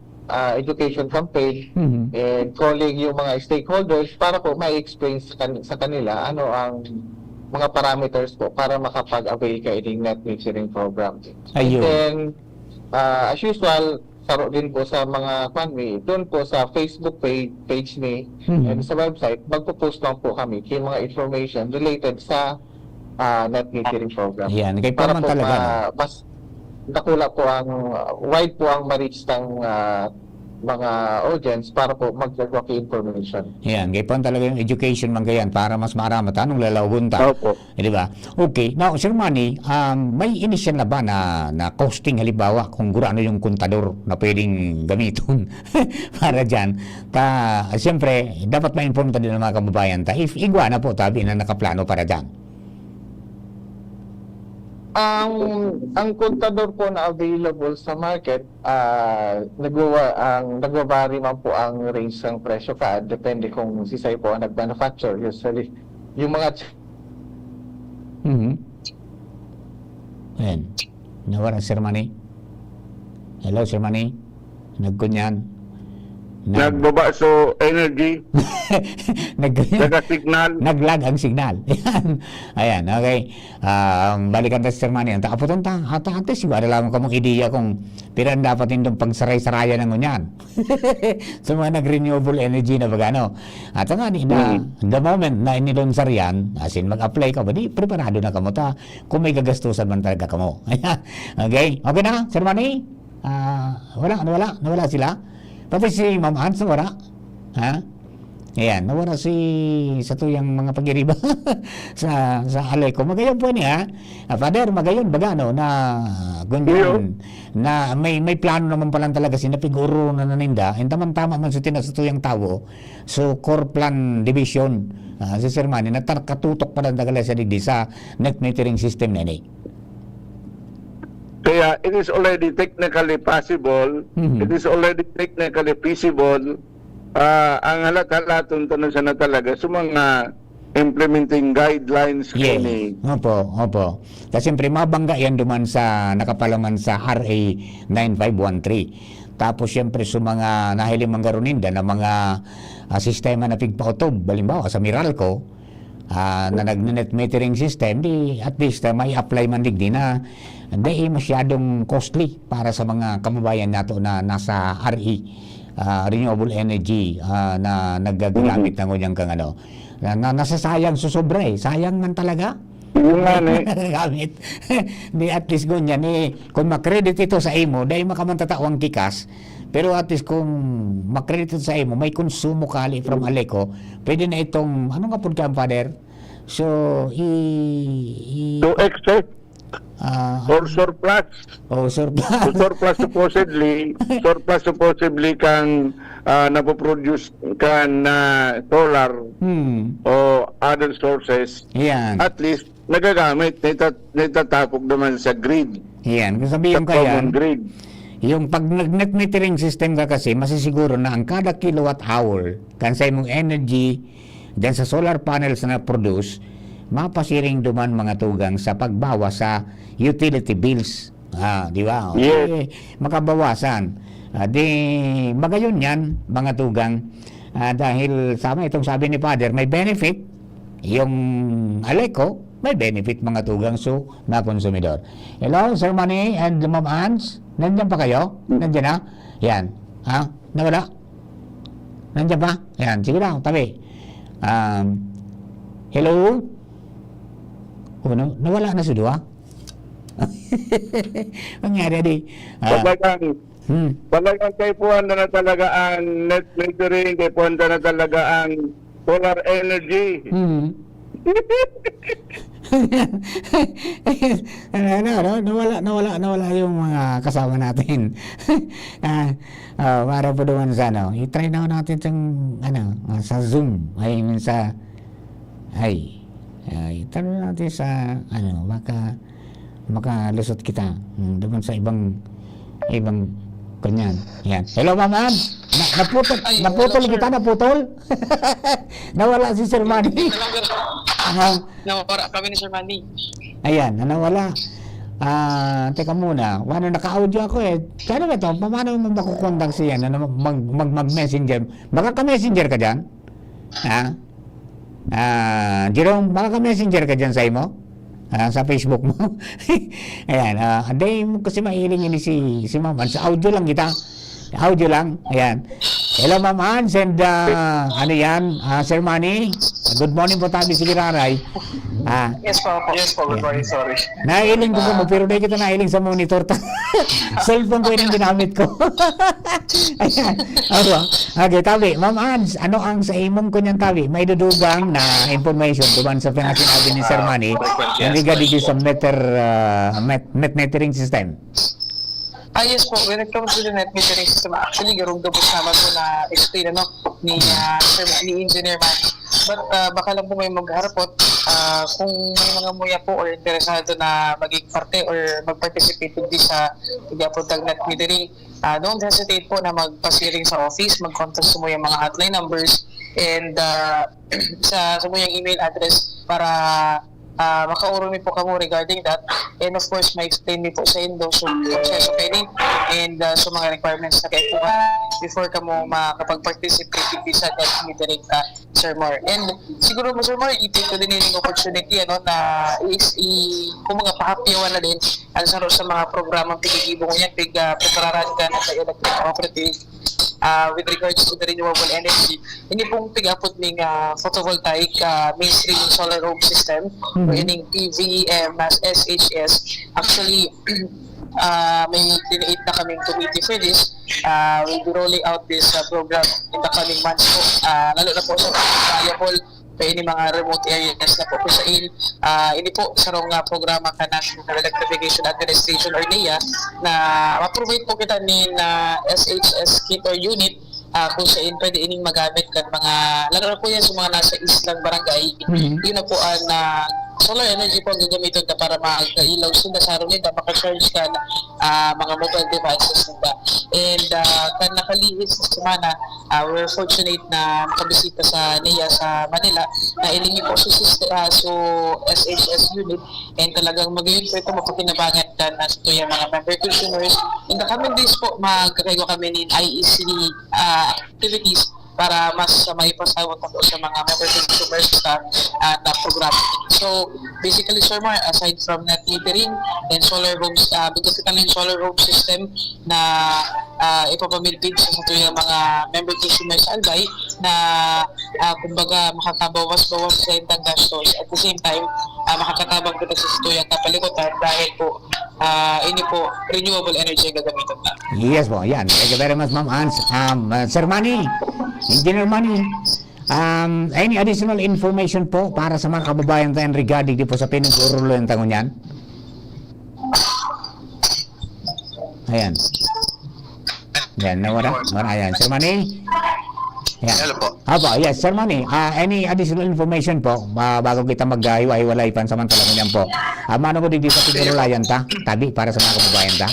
education campaign and calling yung mga stakeholders para po ma-explain sa kanila ano ang mga parameters po para makapag-avail kayo ng net metering program. Ayun. And then, as usual, saro din po sa mga kwanmi, doon po sa Facebook page ni and sa website, magpo-post lang po kami yung mga information related sa net metering program. Yan, kay Para Paman po talaga. mas nakula po ang wide po ang ma-reach ng mga audience para po mag-work information. Yan, kay Paman talaga yung education man gayan para mas marami tanong lalawgon ta. Opo. Di ba? Okay. Now, Sir Manny, may initial na ba na costing halimbawa kung gurano yung kontador na pwedeng gamiton para dyan? Siyempre, dapat ma-inform tayo ng mga kababayan ta. If igwa na po, tabi na nakaplano para dyan. Ang kontador po na available sa market, nagwa-vary man po ang range ng presyo ka, depende kung sisay po ang nag-manufacture. Usually, yung mga Ayan. Nawala, Sir Manny. Hello, Sir Manny. Nagkunyan. Nagbaba so energy, nagka-signal. Naglag ang signal. Ayan, okay. Balikan tayo Sir Manny. Ang takaputon ta. Hata-hata siguro alam ko mong ideya kung piran dapat yung pagsaray-saraya ng ngunyan. So mga nag-renewable energy na bagano. At nga na the moment na inilunsar yan, as in mag-apply ka ba, di preparado na kamo ta kung may gagastusan man talaga kamo. Okay? Okay na, Sir Manny? Nawala sila? Pati si Ma'am Hans nawala. Ha? Ayan, nawala sa tuyang mga pag-iriba sa Aleco. Magayon po niya. Father, magayon bagano na ganyan na may plano naman pala talaga sinapiguro na naninda. And tama man sa tuyang tao. So, core plan division si Sir Manny na katutok pa lang talaga sa digdi sa net metering system na ini. Kaya it is already technically possible, it is already technically feasible. Ang halat-halaton tanong siya na talaga sa mga implementing guidelines kini. Opo. Kasi siyempre mabangga yan duman sa nakapalaman sa RA 9513. Tapos siyempre sa mga nahiling manggaruninda na mga sistema na pigpautob, balimbawa sa Meralco, na nag-net metering system, di at least may apply man digdi na di masyadong costly para sa mga kababayan nato na nasa RE, renewable energy, na nagagamit ng unyang kang ano. Na nasasayang susobra sayang man talaga. Yung nga ni. Gamit. Di at least ganyan kung makredit ito sa imo, dahil makamantatawang kikas, pero at least kung makredit ito sa imo, may konsumo kali from Aleco, pwede na itong, ano nga po ka, Father? So, To excess or surplus. surplus. Surplus supposedly kang napoproduce kan na solar o other sources. Yan. At least nagagamit, nitatapok naman sa grid. Yan. Kung sabihin Sa ko common yan, grid. yung pag nag-net metering system ka kasi, masisiguro na ang kada kilowatt hour, kansay mong energy, dyan sa solar panels na produce, mapasiring duman mga tugang sa pagbawa sa utility bills. Di ba? Yes. Makabawasan. Di magayon yan, mga tugang. Dahil sama itong sabi ni Father, may benefit. Yung Aleco, may benefit mga tugang na konsumidor. Hello, Sir Manny and Ma'am Ans. Nandiyan pa kayo? Nandiyan na? Yan. Nawala? Nandiyan pa? Yan. Sige lang, tabi. Hello? Nawala na si Dua? Mangyari di. Talagang kay puwan na talaga ang net metering, kay puwan na talaga ang solar energy. Nawala yung mga kasama natin. Para po doon sa i-try na natin itong sa Zoom. Try natin sa makalusot kita doon sa ibang kanyan. Yan. Hello, Ma'am. Naputol kita. Nawala si Sir Manny. Nawala kami ni Sir Manny. Ayan, nawala. Teka muna. Naka-audio ako Kaya ba ito? Paano mo makukontakt siya? Mag-messenger? Baka ka-messenger ka dyan? Jerome, baka ka-messenger ka dyan sa imo? Sa Facebook mo. Ayan. Kasi mahiling ini si Ma'am Ans. Sa audio lang kita. Audio lang. Ayan. Hello, Ma'am Ans. And Sir Manny. Good morning po tabi si Giraray. Yes po. Good morning. Sorry. Nailing ko mo, pero dahil kita nailing sa monitor. Cellphone ko yung ginamit ko. Ayan. Okay, tabi. Ma'am Ans, ano ang sa imong kunyang tabi? May dudugang na information tuman sa pinasinabi ni Sir Manny regarding sa net metering system. Yes po, when it comes to the net metering system, actually, garong po sama po na explain ni Engineer Manny. But baka lang po may magharapot kung may mga muya po or interesado na maging parte or mag-participate din sa pag-upload net metering, don't hesitate po na magpasiring sa office, mag-contact sa mo yung mga hotline numbers and sa mo yung email address para makaurumi po kamo regarding that, and of course ma-explain mi po sa indo so proseso kayo and so mga requirements na kayo po before kamo makapag-participate sa net metering Sir Mar. And siguro mo Sir Mar, i-take ko din yung opportunity na kung mga pahapyawan na din sa mga programang pinigibong niyan prepararan ka na sa electric cooperative with regards to the renewable energy. Hindi pong pig-upload ng photovoltaic mainstream solar home system or ining PVM as SHS. Actually, may tinate na kaming committee for this. We'll be rolling out this program in the coming months po. Lalo na po sa valuable pa ini mga remote areas na po sa ini po sarong programa ka National Electrification Administration or NEA na ma-provide po kita ni na SHS kit or unit kung saan pwede ining magamit kan mga lalo na po yan sa mga nasa islang barangay. Yun na po solar energy po ang gagamitin na para makailaw sila sa araw nila, makacharge ka na mga mobile devices nila. And kan nakaliis sa semana, we're fortunate na makabisita sa NIA sa Manila na ilingi po sa SHS unit, and talagang magayon po ito mapakinabangan na sa tuyang mga member consumers. In the coming days po, magkakaiwa kami ng IEC activities para mas may pasawat ako sa mga member consumers na program. So, basically, sir, aside from net metering and solar homes, basically solar home system na ipapamilpid sa yung mga member consumers sa Albay na kumbaga makakabawas-bawas sa intang gastos. At the same time, makakatabang kita sa tuyang kapalikutan dahil po ini po renewable energy ang gagamitan na. Yes po, yan. Thank you very much, Ma'am Hans. Sir Manny, Engineer Manny, any additional information po para sa mga kababayan tayo regarding di po sa pinag-urulo ng tangon yan? Ayan. Yan, nawala. Ayan. Sir Manny? Ayan. Hello po. Apo, yes, Sir Manny, any additional information po bago kita mag-hiwa-hiwalay pansamantala ko niyan po? Mano ko dito sa pinag-urulayan ta? Tabi para sa mga kababayan ta?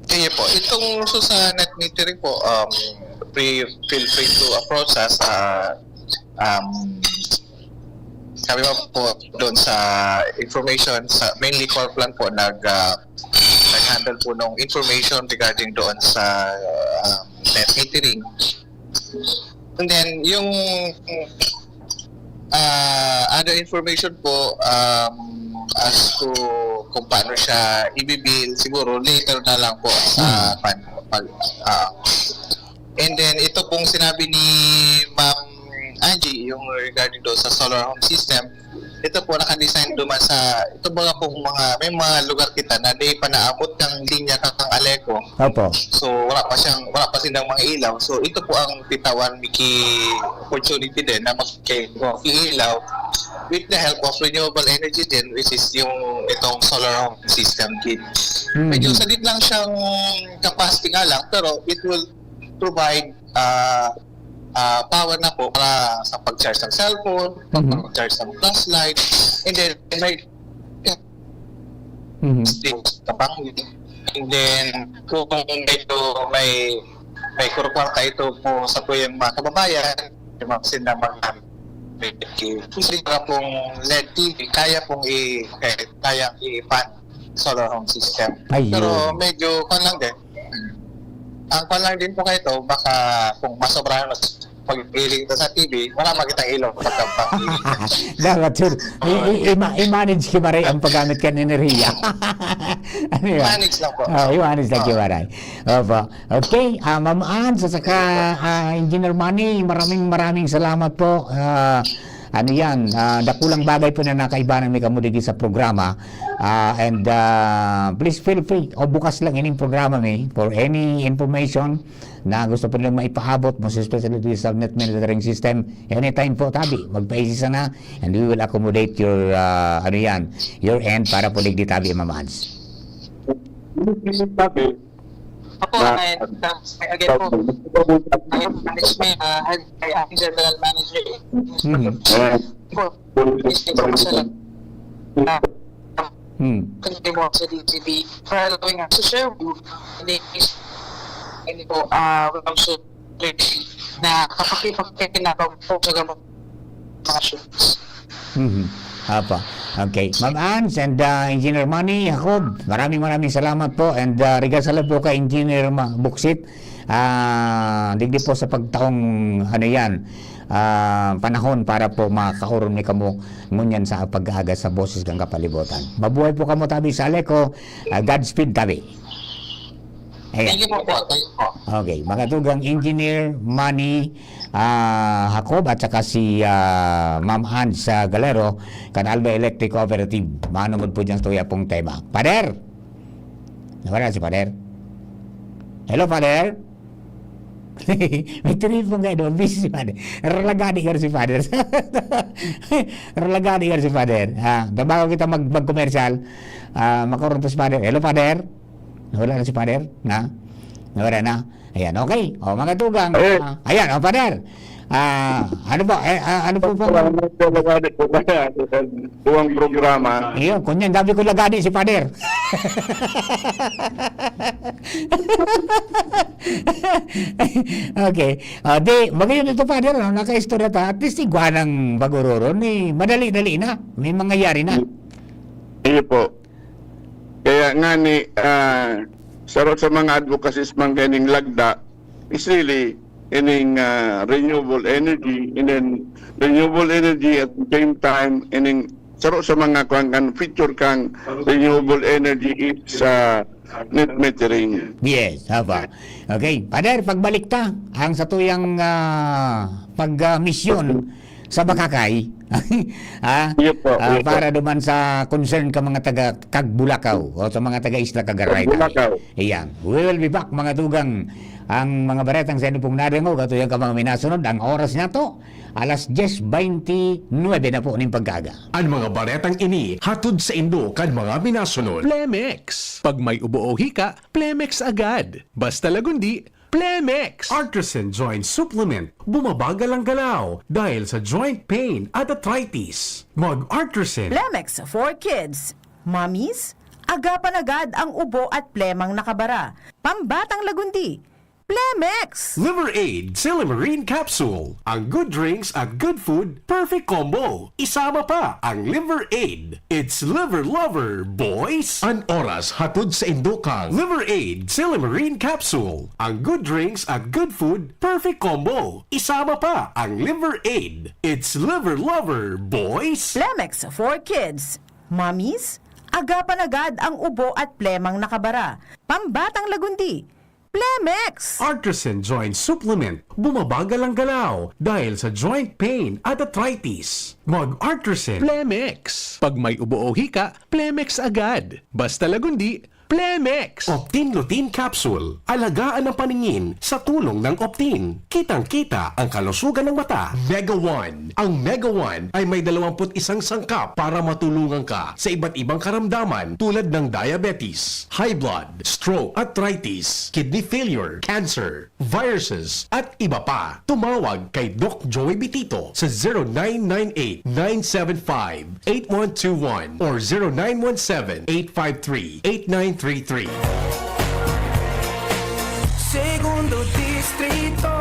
Kaya po, itong sa net metering po, feel free to approach us. Kami po doon sa information, mainly core plan po, nag-handle po ng information regarding doon sa net metering. And then, yung other information po, as to kung paano siya ibibil, siguro later na lang po sa and then ito pong sinabi ni Ma'am Angie, yung regarding doon sa solar home system, ito po naka-design duman sa ito mga pong may mga lugar kita na di pa naabot ng linya kakang Aleco. Opo. So wala pa silang mga ilaw. So ito po ang bitawan Miki opportunity din na mag-ilaw with the help of renewable energy din, which is yung itong solar home system kit. Medyo salit lang siyang capacity nga lang, pero it will provide power na po para sa pag-charge ng cellphone, pag-charge ng flashlight, and then may and then kung medyo may kurkwarta ito po sa po yung mga kababayan, yung mga sinamang kasi pong LED TV, kaya i-fund solar home system. Ayun. Pero medyo lang din. Ang lang din po kayo ito, baka kung masobrahan pag-iling ito sa TV, wala makitang ilaw pagkapakiling. Dapat sir, i-manage ki maray ang paggamit ka ng enerhiya. Ano yun? Manage lang po. I-manage lang ki maray. Opo. Okay, Ma'am Ann, saka Engineer Manny, maraming salamat po. Ano yan, dakulang bagay po na nakaibanan may kamudigi sa programa. And please feel free, o bukas lang ining programa may for any information na gusto po nilang maipaabot mo sa especially sa net monitoring system. Anytime po, tabi, magpaisisa na and we will accommodate your your end para po ligdi tabi, Ma'am Hans. Ako, again po, management, aking general manager. Po, continue mo sa DTV for allowing us to share with hindi po, also na kapakipagkakinabang po sa gamot mga shoots. Apa. Okay. Ma'am Ann and Engineer Manny, Jacob, maraming salamat po and regards po kay Engineer Buksit. Digdi po sa pagtaong panahon para po makakauron ni kamo ngunyan sa pag-aaga sa boses kang kapalibutan. Mabuhay po kamo tabi sa Aleco. Godspeed tabi. Ayan. Thank you po. Okay, mga tugang Engineer Manny Jacob at saka si Ma'am Hans Galero kan Albay Electric Cooperative. Manungod po dyan sa pong tema. Pader! Nawala si Pader? Hello, Pader? May telephone kayo doon. Busy si Pader. Relagadi ka si Pader. Relagadi ka si Pader. Bago kita mag-commercial, makaroon po si Pader. Hello, Pader? Nawala na si Pader? Nawala na? Ayan, okay. O, mga tugang. Ayan, Pader. Ano ba? Ano po ba? Lagani po kaya sa buwang programa. Iyo, kunyan, dabi ko lagani si Pader. Okay. Di, magayon ito, Pader, no? Naka-istorya ta. At least iguanang baguroron, madali-dali na. May mangyayari na. Iyo po. Kaya nga ni, sa mga advocacies man ganing lagda, is really ining renewable energy, and then renewable energy at the same time, ining saro sa mga kan feature kang renewable energy is net metering. Yes, haba. Okay, Pader, pagbalik ta, ang sa tuyang pag-misyon sa Bakakay, Yep po, yep po. para duman sa concern ka mga taga Kagbulakaw o sa mga taga Isla Cagaray. Kagbulakaw. Iyan. We will be back, mga tugang, ang mga baretang sa inyo pong naringo, katuyang ka mga minasunod, ang oras na to, alas 10:29 na po ng paggaga. Ang mga baretang ini, hatod sa Indo kan mga minasunod. Plemex. Pag may ubo o hika, Plemex agad. Basta lagundi, Plemex. Artisan Joint Supplement, bumabagal ang galaw dahil sa joint pain at arthritis. Mag-Artisan. Plemex for kids. Mommies, agapan agad ang ubo at plemang nakabara. Pambatang lagundi. Plemex! Liver Aid Silimarine Capsule. Ang good drinks at good food, perfect combo. Isama pa ang Liver Aid. It's liver lover, boys! An oras hatod sa Indokang. Liver Aid Silimarine Capsule. Ang good drinks at good food, perfect combo. Isama pa ang Liver Aid. It's liver lover, boys! Plemex for kids. Mommies, agapan agad ang ubo at plemang nakabara. Pambatang lagundi. Plemex! Artisan Joint Supplement, bumabagal ang galaw dahil sa joint pain at arthritis. Mag-Artisan. Plemex. Pag may ubo o hika, Plemex agad. Basta lagundi, Plemex. Optin Lutein Capsule. Alagaan ang paningin sa tulong ng Optin. Kitang-kita ang kalusugan ng mata. Mega One. Ang Mega One ay may 21 sangkap para matulungan ka sa iba't ibang karamdaman tulad ng diabetes, high blood, stroke, arthritis, kidney failure, cancer, viruses, at iba pa. Tumawag kay Doc Joey Bitito sa 0998-975-8121 or 0917-853-8933. Segundo Distrito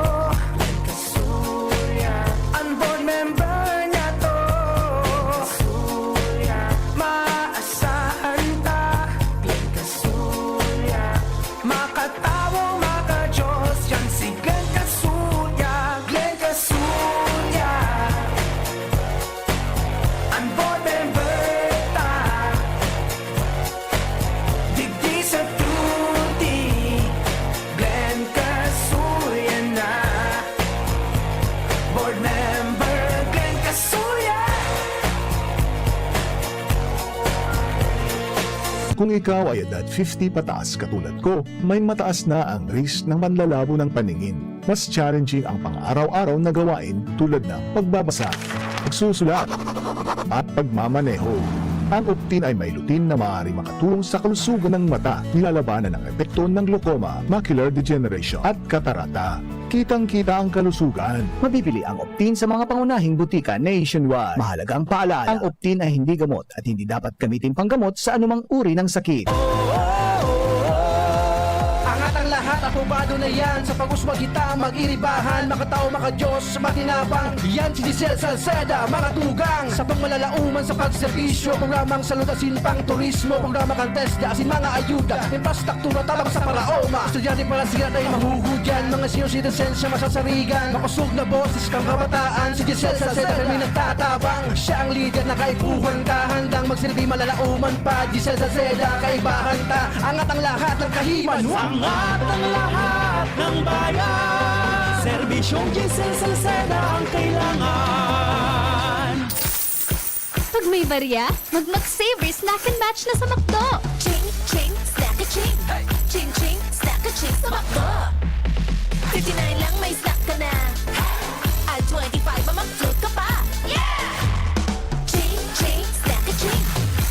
Kasuya, ang board member niya to Kasuya, maasahan ta Glenn Kasuya, makatawo, makajos yan si Glenn Kasuya, Glenn Kasuya, ang board member ta digdi sa tuti Glenn Kasuya na board member Glenn Kasuya. Kung ikaw ay edad 50 pataas katulad ko, may mataas na ang risk ng manlalabo ng paningin. Mas challenging ang pang-araw-araw na gawain tulad ng pagbabasa, pagsusulat, at pagmamaneho. Ang Optin ay may lutein na maaaring makatulong sa kalusugan ng mata, nilalabanan ang epekto ng glaucoma, macular degeneration at katarata. Kitang-kita ang kalusugan. Mabibili ang Optin sa mga pangunahing butika nationwide. Mahalagang paalala, ang Optin ay hindi gamot at hindi dapat gamitin panggamot sa anumang uri ng sakit. Angat ang lahat, aprobado na yan. Sa pag-uswag kita, mag-iribahan, makatao, makadiyos, matinapang. Yan si Giselle Salceda, mga tugang. Sa pangmalalauman sa pagserbisyo, programang salutasin pang turismo, programa kantes, daasin mga ayuda, infrastruktura tabang sa paraoma. Estudyante para sila tayo mahugudyan, mga senior citizens siya masasarigan. Makusog na boses kang kabataan, si Giselle Salceda kami nagtatabang. Siya ang leader na kaipuhan ka, handang magsilbi malalauman pa. Giselle Salceda, kaibahan ta, angat ang lahat ng kahiman. Angat ang lahat ng bayan, serbisyong Giselle Salceda ang kailangan. Pag may barya, mag-McSaver Snack and Match na sa McDo. Ching, ching, snack a ching. Ching, ching, snack a ching sa McDo. 59 lang may snack ka na. At 25 mag-float ka pa. Yeah! Ching, ching, snack a ching.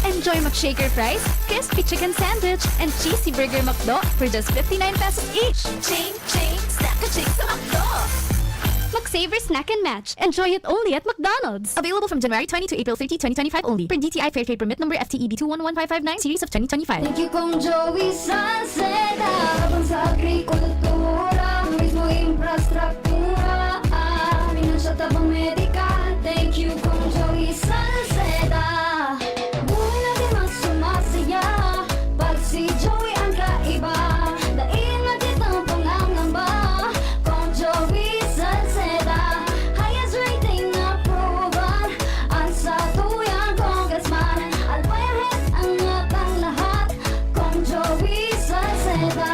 Enjoy McShaker fries, crispy chicken sandwich, and cheesy burger McDo for just 59 pesos each. Ching, ching, snack a ching sa McDo. McSaver Snack and Match. Enjoy it only at McDonald's. Available from January 20 to April 30, 2025 only. Per DTI Fair Trade Permit number FTEB 211559 series of 2025. Thank you Kong Joey Salceda. Habang sa agrikultura, mismo infrastruktura, finansya tabang medikal. Thank you Kong Joey Salceda. Buhay natin mas sumasaya pag si Joey ang kaiba. Daig natin ang pangangamba. Kong Joey Salceda, highest rating approval. Ang sa tuyang congressman, albayahet ang atang lahat. Kong Joey Salceda,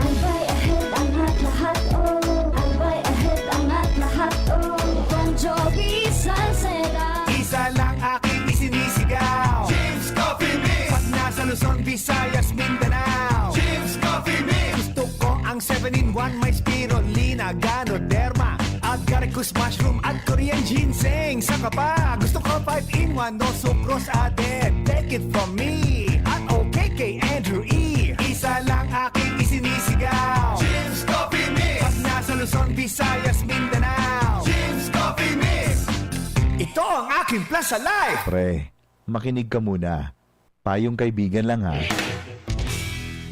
albay ahead ang lahat, oh. Albay ahead ang lahat, oh. Kong Joey Salceda. Isa lang aking isinisigaw, James Coffee Mix. Pag nasa Luzon, Visayas, Mindanao, James Coffee Mix. Gusto ko ang 7-in-1, may spirulina, ganoderma, agaricus mushroom at Korean ginseng. Saka pa, gusto ko 5-in-1, no sucrose added. Take it from me, at OKK Andrew E. Isa lang aking isinisigaw, James Coffee Mix. Pag nasa Luzon, Visayas, Mindanao, James Coffee Mix. Ito ang aking plus sa life. Pre, makinig ka muna. Payong kaibigan lang ha.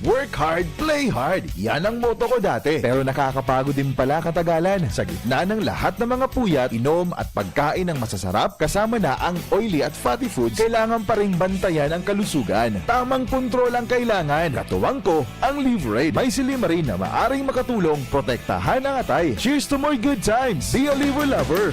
Work hard, play hard. Yan ang motto ko dati. Pero nakakapagod din pala katagalan. Sa gitna ng lahat ng mga puyat, inom at pagkain ng masasarap, kasama na ang oily at fatty foods, kailangan pa rin bantayan ang kalusugan. Tamang kontrol ang kailangan. Katuwang ko, ang Liverade. May silimarin na maaring makatulong protektahan ang atay. Cheers to more good times. Be a liver lover.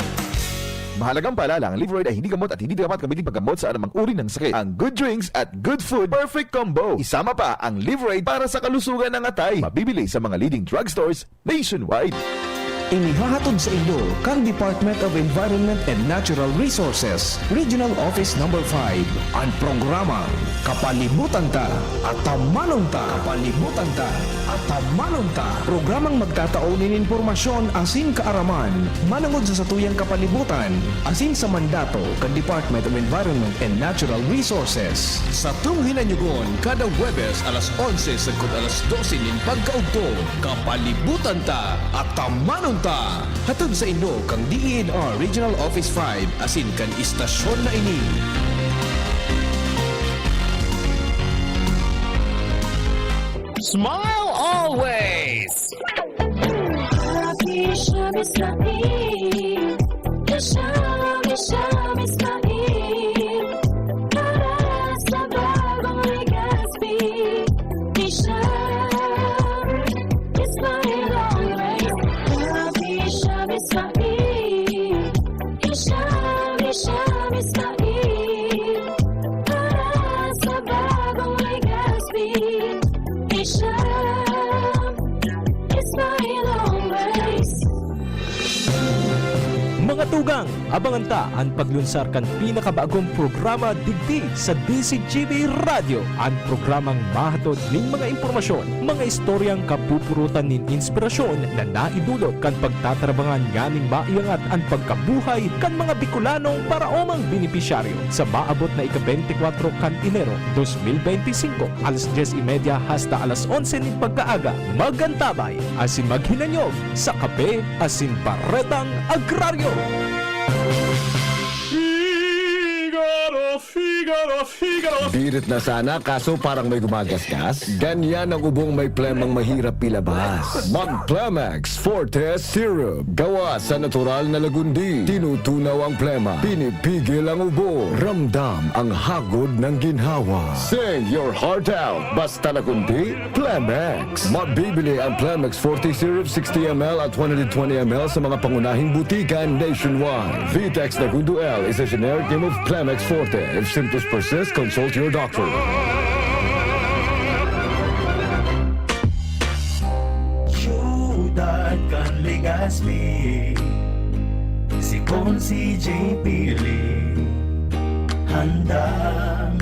Mahalagang paalala, ang Liverade ay hindi gamot at hindi dapat gamitin paggamot sa anumang uri ng sakit. Ang good drinks at good food, perfect combo. Isama pa ang Liverade para sa kalusugan ng atay. Mabibili sa mga leading drugstores nationwide. Inihahatod sa inyo kang Department of Environment and Natural Resources, Regional Office No. 5, ang programang Kapalibutan Ta at Tamanong Ta. Kapalibutan Ta at Tamanong Ta. Programang magtataon ng impormasyon asin kaaraman, manangod sa satuyang kapalibutan, asin sa mandato kang Department of Environment and Natural Resources. Sa tunghinanyugon, kada Huwebes alas 11 sagkod alas 12 nin pagkaugto, Kapalibutan Ta at Tamanong Ta. Hatod sa inyo kang DENR Regional Office 5 asin kan istasyon na ini. Smile always! Happy Shabbos Naim, Shabbos Naim, para sa bagong Legazpi, it's my long race. Happy Shabbos Naim, Shabbos Naim, para sa bagong Legazpi, it's my long race. Mga tugang, abangan ta ang paglunsar kan pinakabagong programa digdi sa DCGV Radio. Ang programang mahatod ning mga impormasyon, mga istoryang kapupurutan nin inspirasyon na naidulot kan pagtatrabangan nganing maiangat ang pagkabuhay kan mga Bicolanong para omang benepisyaryo sa maabot na ika-24 kan Enero 2025 alas 10:30 hasta alas 11 nin pagkaaga. Magantabay asin maghinanyog sa kape asin baretang agraryo. Birit na sana kaso parang may gumagasgas. Ganyan ang ubong may plemang mahirap pilabas. Mag-Plemex Forte Syrup. Gawa sa natural na lagundi. Tinutunaw ang plema. Pinipigil ang ubo. Ramdam ang hagod ng ginhawa. Sing your heart out. Basta lagundi, Plemex. Mabibili ang Plemex Forte Syrup 60ml at 120ml sa mga pangunahing butikan nationwide. Vitex Nagundo L is a generic name of Plemex Forte. If symptoms persist, consult your doctor. Syudad kan Legazpi, si Consi J. Pili, handang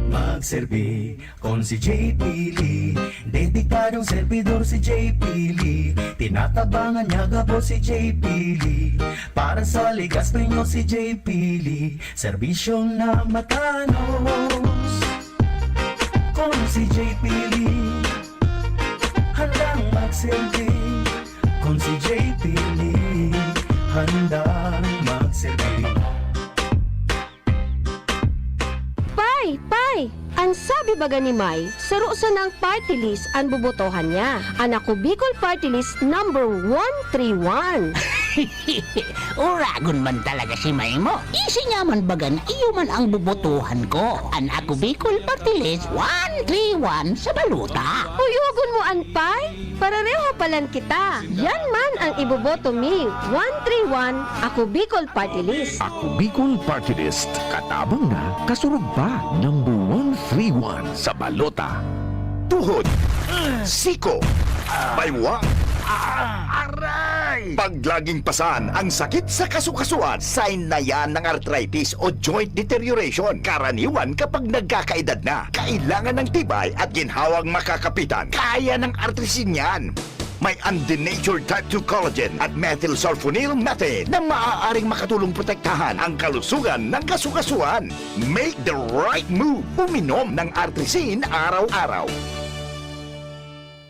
magserbi. Consi J. Pili, dedikadong servidor si J. Pili, tinatabangan niya gabo si J. Pili, para sa Legazpi nyo si J. Pili, serbisyong na matanos. Consi J. Pili, handang magserbi. Consi J. Pili, handang magserbi. Pay! Ang sabi baga ni May, saro sa ng party list ang bubotohan niya. Anak ko Bicol Party List number 131. Uragon man talaga si May mo. Isi nga man baga na iyo man ang bubotohan ko. Anak ko Bicol Party List 131 sa baluta. Uyugon mo Pay? Parareho palan kita. Yan man ang iboboto mi. 131, ako Bicol Party List. Ako Bicol Party List. Katabang na, kasurog pa. Number 131 sa balota. Tuhod, siko, baywang, aray! Paglaging pasan ang sakit sa kasukasuan, sign na yan ng arthritis o joint deterioration. Karaniwan kapag nagkakaedad na, kailangan ng tibay at ginhawang makakapitan. Kaya ng artrisin yan. May undenatured type 2 collagen at methylsulfonyl methane na maaaring makatulong protektahan ang kalusugan ng kasukasuan. Make the right move. Uminom ng artrisin araw-araw.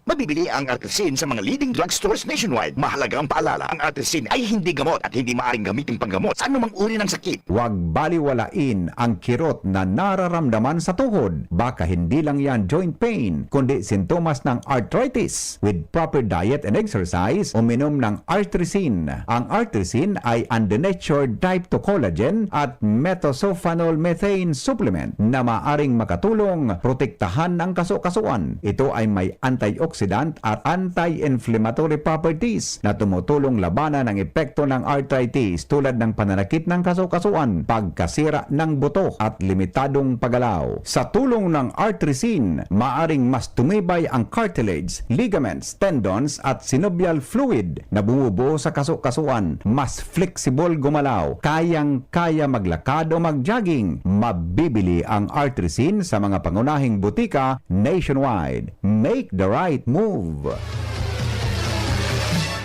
Mabibili ang artrisin sa mga leading drugstores nationwide. Mahalaga ang paalala, ang artrisin ay hindi gamot at hindi maaaring gamitin panggamot sa anumang uri ng sakit. Huwag baliwalain ang kirot na nararamdaman sa tuhod. Baka hindi lang yan joint pain, kundi sintomas ng arthritis. With proper diet and exercise, uminom ng artrisin. Ang artrisin ay undenatured type 2 collagen at methylsulfonyl methane supplement na maaring makatulong protektahan ang kasukasuan. Ito ay may antioxidant at anti-inflammatory properties na tumutulong labanan ang epekto ng arthritis tulad ng pananakit ng kasukasuan, pagkasira ng buto at limitadong paggalaw. Sa tulong ng artrisin, maaring mas tumibay ang cartilage, ligaments, tendons at synovial fluid na bumubuo sa kasukasuan. Mas flexible gumalaw, kayang-kaya maglakad o mag-jogging. Mabibili ang artrisin sa mga pangunahing butika nationwide. Make the right move.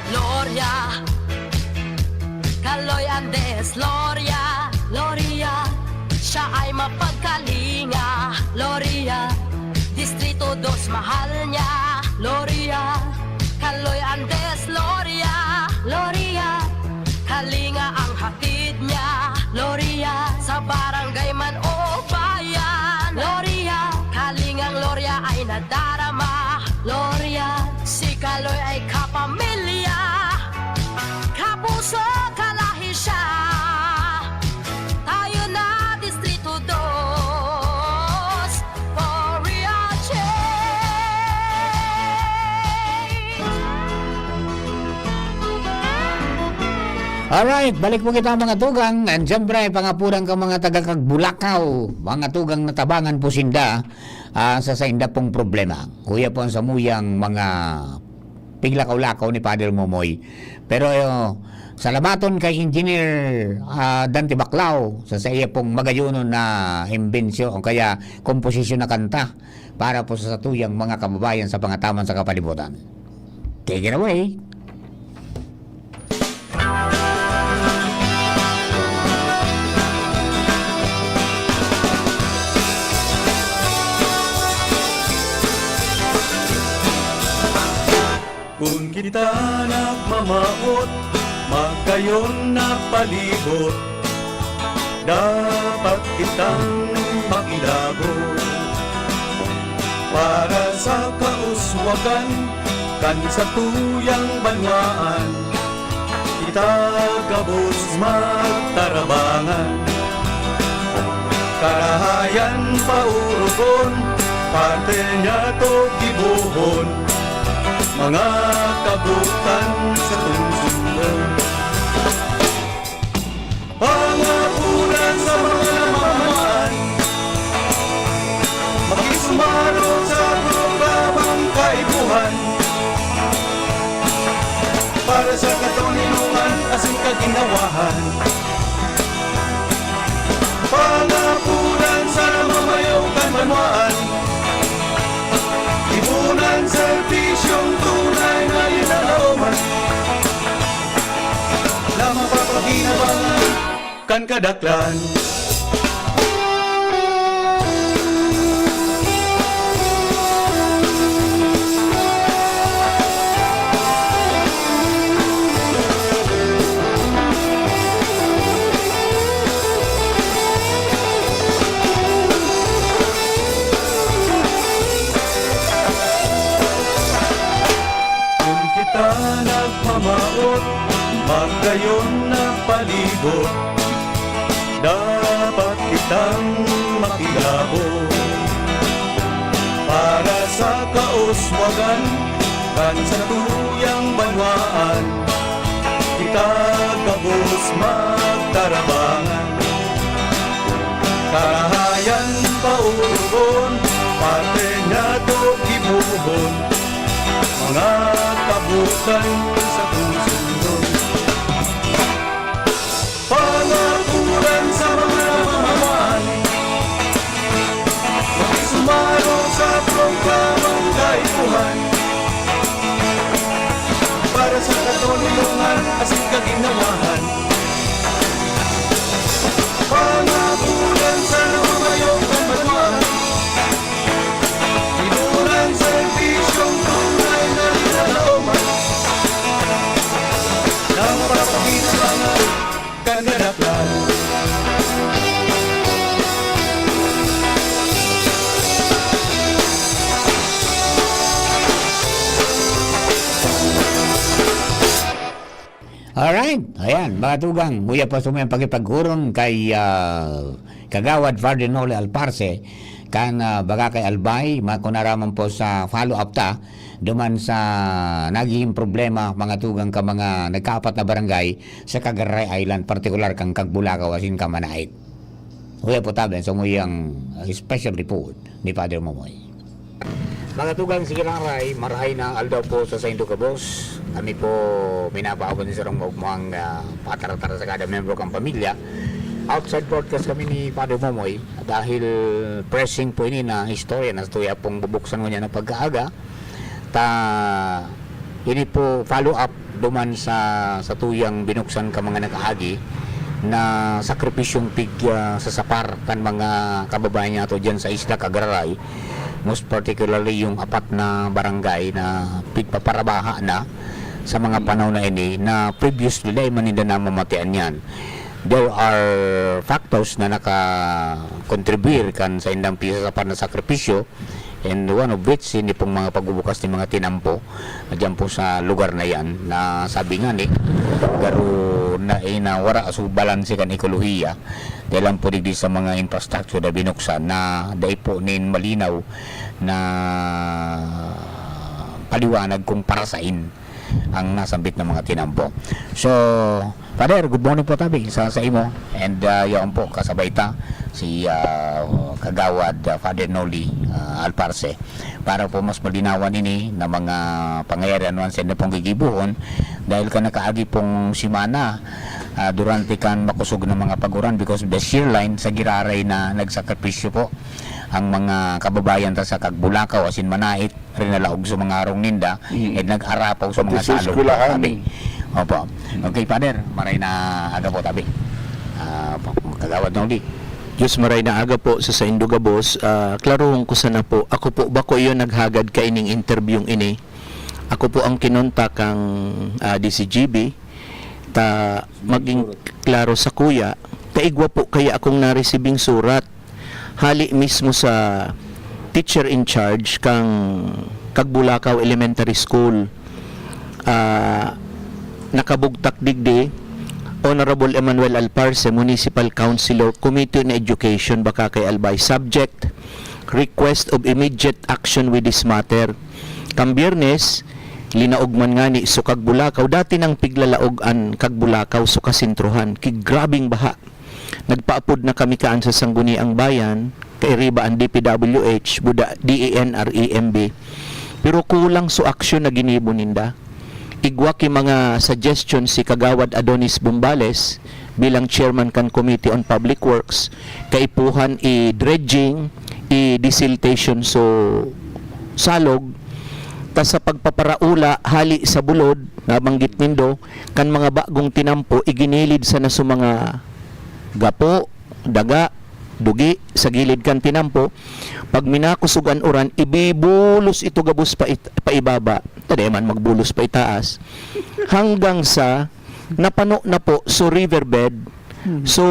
Gloria, Kaloy Andes, Gloria, Gloria, siya ay mapagkalinga. Gloria, Distrito 2 mahal niya. Gloria, Kaloy Andes, Gloria, Gloria, kalinga ang hatid niya. Gloria, sa barangay man o bayan. Gloria, kalingang Gloria ay nadarama. Gloria, si Kaloy ay kapamilya, kapuso kalahi siya. Tayo na Distrito 2 for real change. Alright, balik po kita mga tugang. And siyempre, pangapuran ka mga taga-Kagbulakaw, mga tugang natabangan po sinda sa inda pong problema. Kuya po ang samuyang mga piglakaw-lakaw ni Padre Momoy. Pero salamaton kay Engineer Dante Baclao sa iya pong magayunon na imbensyon o kaya komposisyon na kanta para po sa satuyang mga kababayan sa pangataman sa kapalibutan. Take it away. Kung kita nagmamaot, magkayon na palibot, dapat kitang makilago. Para sa kauswagan, kan sa tuyang banwaan, kita gabos magtarabangan. Karahayan paurugon, parte niya to gibuhon, mga kabutan sa tungsundan. Pangapunan sa mga namamaan, makisumaro sa programang kaibuhan, para sa katuninungan asing kaginawahan. Pangapunan sa mamayaw kanbanwaan, ibunan serbisyong tunay na inalauman, lamang papaginabangan kan kadaklan. mamaot, magdayon na palibot, dapat kitang makilabot. Para sa kauswagan, kan sa tuyang banwaan, kita gabos magtarabangan. Karahayan paurugon, parte na to gibuhon, mga kabutan sa pusunod. Pangakuran sa mga mamaman, sumaro sa programang kaipuhan, para sa katulungan asin kaginawahan. Pangakulan sa lumayong kamalwan, tinuran sa serbisyong tunay na linalooman, ng pasakilangan kaganaplan. Alright, ayan, mga tugang, muya pa sumayang pagipagurong kay Kagawad Father Noli Alparse, kan baga kay Albay, makunaraman po sa follow-up ta, duman sa naging problema mga tugang ka mga nagkaapat na barangay sa Cagaray Island, partikular kang Kagbulakaw asin Kamanait. Muya po tabi, so muyang special report ni Father Momoy. Mga tugang, sige lang ray, marahay na aldaw po sa Saint Lucabos. Kami po minapaabot ni sarang maugmuang patara-tara sa kada membro kang pamilya. Outside broadcast kami ni Father Momoy dahil pressing po ini na istorya na tuya pong bubuksan mo niya na pagkaaga. Ini po follow up duman sa tuyang binuksan ka mga nakaagi na sakripisyong pigya sa sapar kan mga kababayan niya to dyan sa Isla Cagaray. Most particularly yung apat na barangay na pigpaparabaha na sa mga panahon na ini na previously ay maninda na mamatian yan. There are factors na naka-contribute kan sa indang pisa sa na sakripisyo, and one of which hindi pong mga pagbubukas ng mga tinampo dyan po sa lugar na yan na sabi nga ni garo na wara so balanse kan ekolohiya dahil lang po digdi sa mga infrastructure na binuksan na dahil po nin malinaw na paliwanag kung parasain ang nasambit ng mga tinampo. So, Father, good morning po tabi sa imo, and yaon po kasabay ta si Kagawad Father Noli Alparse para po mas malinawan ini na mga pangyayari anuan sa pong gigibuhon dahil ka nakaagi pong simana durante kan makusog ng mga paguran because the shear line sa giraray na nagsakripisyo po ang mga kababayan ta sa Kagbulakaw asin Manait rin nalaog sa mga arong ninda at nag-arapaw sa mga salog tabi. Opo. Okay, Father, maray na aga po tabi. Kagawad Noli. Diyos maray na aga po sa Indugabos. Klarohon ko sana po. Ako po bako iyon naghagad ka ining interview ini. Ako po ang kinontak ang DCGB ta maging klaro sa kuya. Kaigwa po kaya akong naresibing surat hali mismo sa teacher in charge kang Kagbulakaw Elementary School. Nakabugtak digdi Honorable Emmanuel Alparse, Municipal Councilor, Committee on Education, baka kay Albay. Subject, request of immediate action with this matter. Kang Biyernes, linaogman nga ni so Kagbulakaw, dati nang piglalaog an Kagbulakaw so kasintruhan, kigrabing baha. Nagpaapod na kami kaan sa Sangguniang Bayan, kay Riba ang DPWH, buda DENREMB. Pero kulang so aksyon na ginibo ninda. Igwa ki mga suggestion si Kagawad Adonis Bumbales bilang chairman kan Committee on Public Works, kaipuhan i-dredging, i-desiltation so salog, ta sa pagpaparaula hali sa bulod na banggit nindo kan mga bagong tinampo iginilid sa naso mga gapo, daga, dugi sa gilid kan tinampo. Pag minakusugan oran ibibulos ito gabos pa ibaba, tadi man magbulos pa itaas hanggang sa napano na po so riverbed. So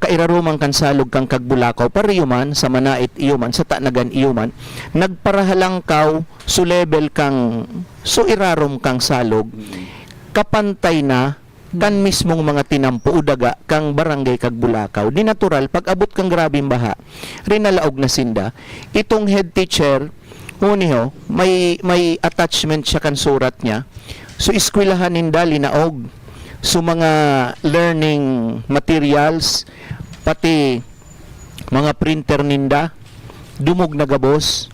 kairarumang kan salog kang Kagbulakaw pariyuman sa Manait iyuman sa Tanagan iyuman nagparahalangkaw so level kang so irarom kang salog kapantay na kan mismong mga tinampo udaga kang barangay kag Bulacau. Di natural pag abot kang grabing baha, rinalaog na sinda. Itong head teacher, uniho, may attachment siya kan surat niya. So eskwelahan ninda linaog. So mga learning materials, pati mga printer ninda, dumog na gabos.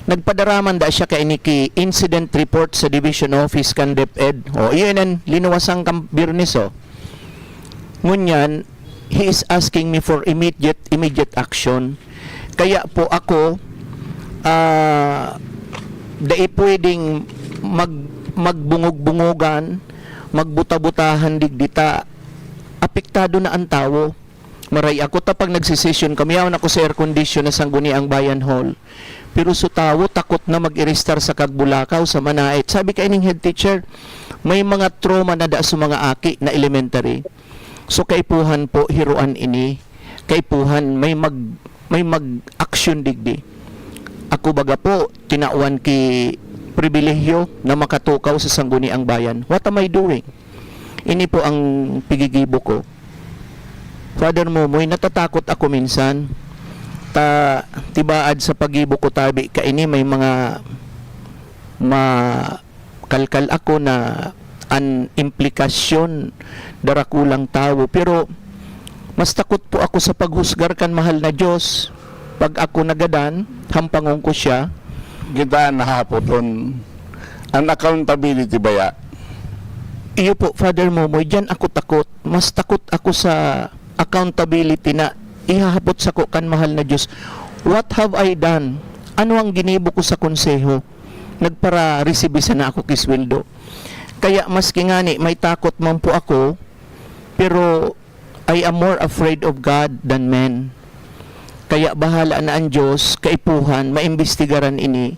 Nagpadaraman da siya kay iniki incident report sa division office kan DepEd. O iyon ang linuwasang Birnes o. Ngunyan, he is asking me for immediate action. Kaya po ako dai pwedeng magbungog-bungogan, magbuta-butahan digdita. Apektado na ang tao. Maray ako tapag nagsisession kami ako sa air condition na Sangguniang Bayan Hall. Pero sa tao takot na mag-i-restart sa Kagbulakaw sa Manait. Sabi kay ning head teacher, may mga trauma na da sa mga aki na elementary. So kaipuhan po hiruan ini. Kaipuhan may mag-action digdi. Ako baga po tinauan ki pribilehyo na makatukaw sa Sangguniang Bayan. What am I doing? Ini po ang pigigibo ko. Father Momoy, natatakot ako minsan. Tibaad sa pagibo ko tabi kaini may mga makalkal ako na an implikasyon darakulang tao. Pero mas takot po ako sa paghusgar kan mahal na Diyos. Pag ako nagadan, hampangong ko siya. Kita nahapoton ang accountability baya. Iyo po, Father Momoy, dyan ako takot. Mas takot ako sa accountability na ihahapot sa ko kan mahal na Diyos. What have I done? Ano ang ginibo ko sa konseho? Nagpara resibisa na ako kisweldo. Kaya maski ngani may takot man po ako, pero I am more afraid of God than men. Kaya bahala na ang Diyos, kaipuhan, maimbestigaran ini.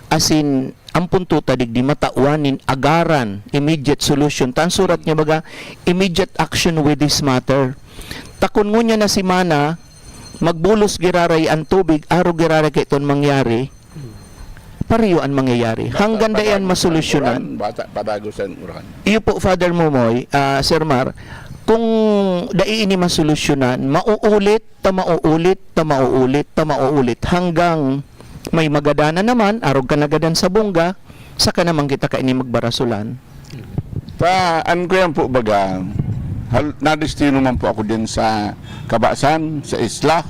As in, ang punto tadig di matauanin, agaran, immediate solution. Tan surat niya baga, immediate action with this matter. Takon ngunya na si Mana, magbulos giraray ang tubig, aro giraray kay iton mangyari, pariyo ang mangyayari. Hanggang dayan masolusyonan. Bata padagusan urahan. Iyo po, Father Momoy, Sir Mar, kung dai ini masolusyonan, mauulit, hanggang may magadana naman, arog ka nagadan sa bungga, saka naman kita kaini magbarasulan. Ano ko yan po baga, nadestino man po ako din sa Kabasan, sa Isla.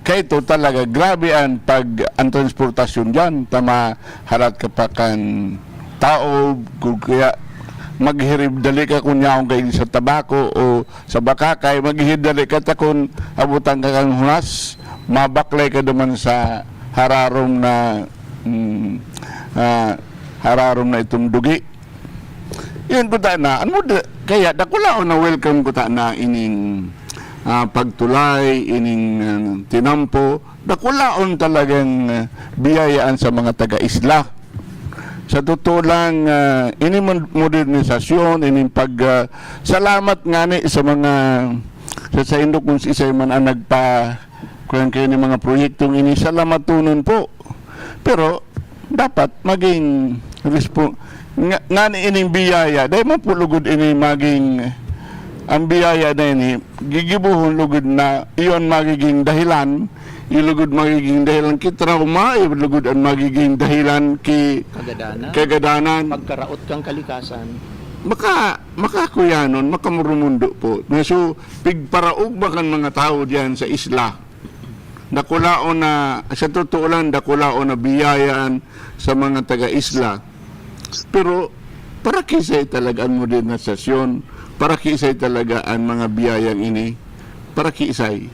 Kaya ito talaga, grabe ang ang transportasyon dyan. Tama, harat ka pa kan tao, kaya maghirib dali ka kung yaong kayo sa tabako o sa bakakay, maghirib dali ka ta kung abutan ka kang hunas, mabaklay ka naman sa hararom na itong dugi. Yan ko ta na, kaya dakula na welcome ko ta na ining pagtulay, ining tinampo, dakulaon talagang biyayaan sa mga taga-isla. Sa totoo lang, ining modernisasyon, ining salamat nga ni sa mga sa Indo kung isay man ang kuyan kayo ng mga proyektong ini, salamat tunon po. Pero dapat maging nga ining biyaya dahil mapulugod ini maging ang biyaya na ini gigibuhon lugod na iyon magiging dahilan ilugod magiging dahilan ki trauma ilugod ang magiging dahilan ki kagadanan pagkaraot kang kalikasan makakuyanon makamurumundo po so pigparaog ba kan mga tao diyan sa isla dakulaon na sa totoo lang dakulaon na biyayaan sa mga taga-isla. Pero para kisay talaga ang modernisasyon, para kisay talaga ang mga biyayang ini, para kisay.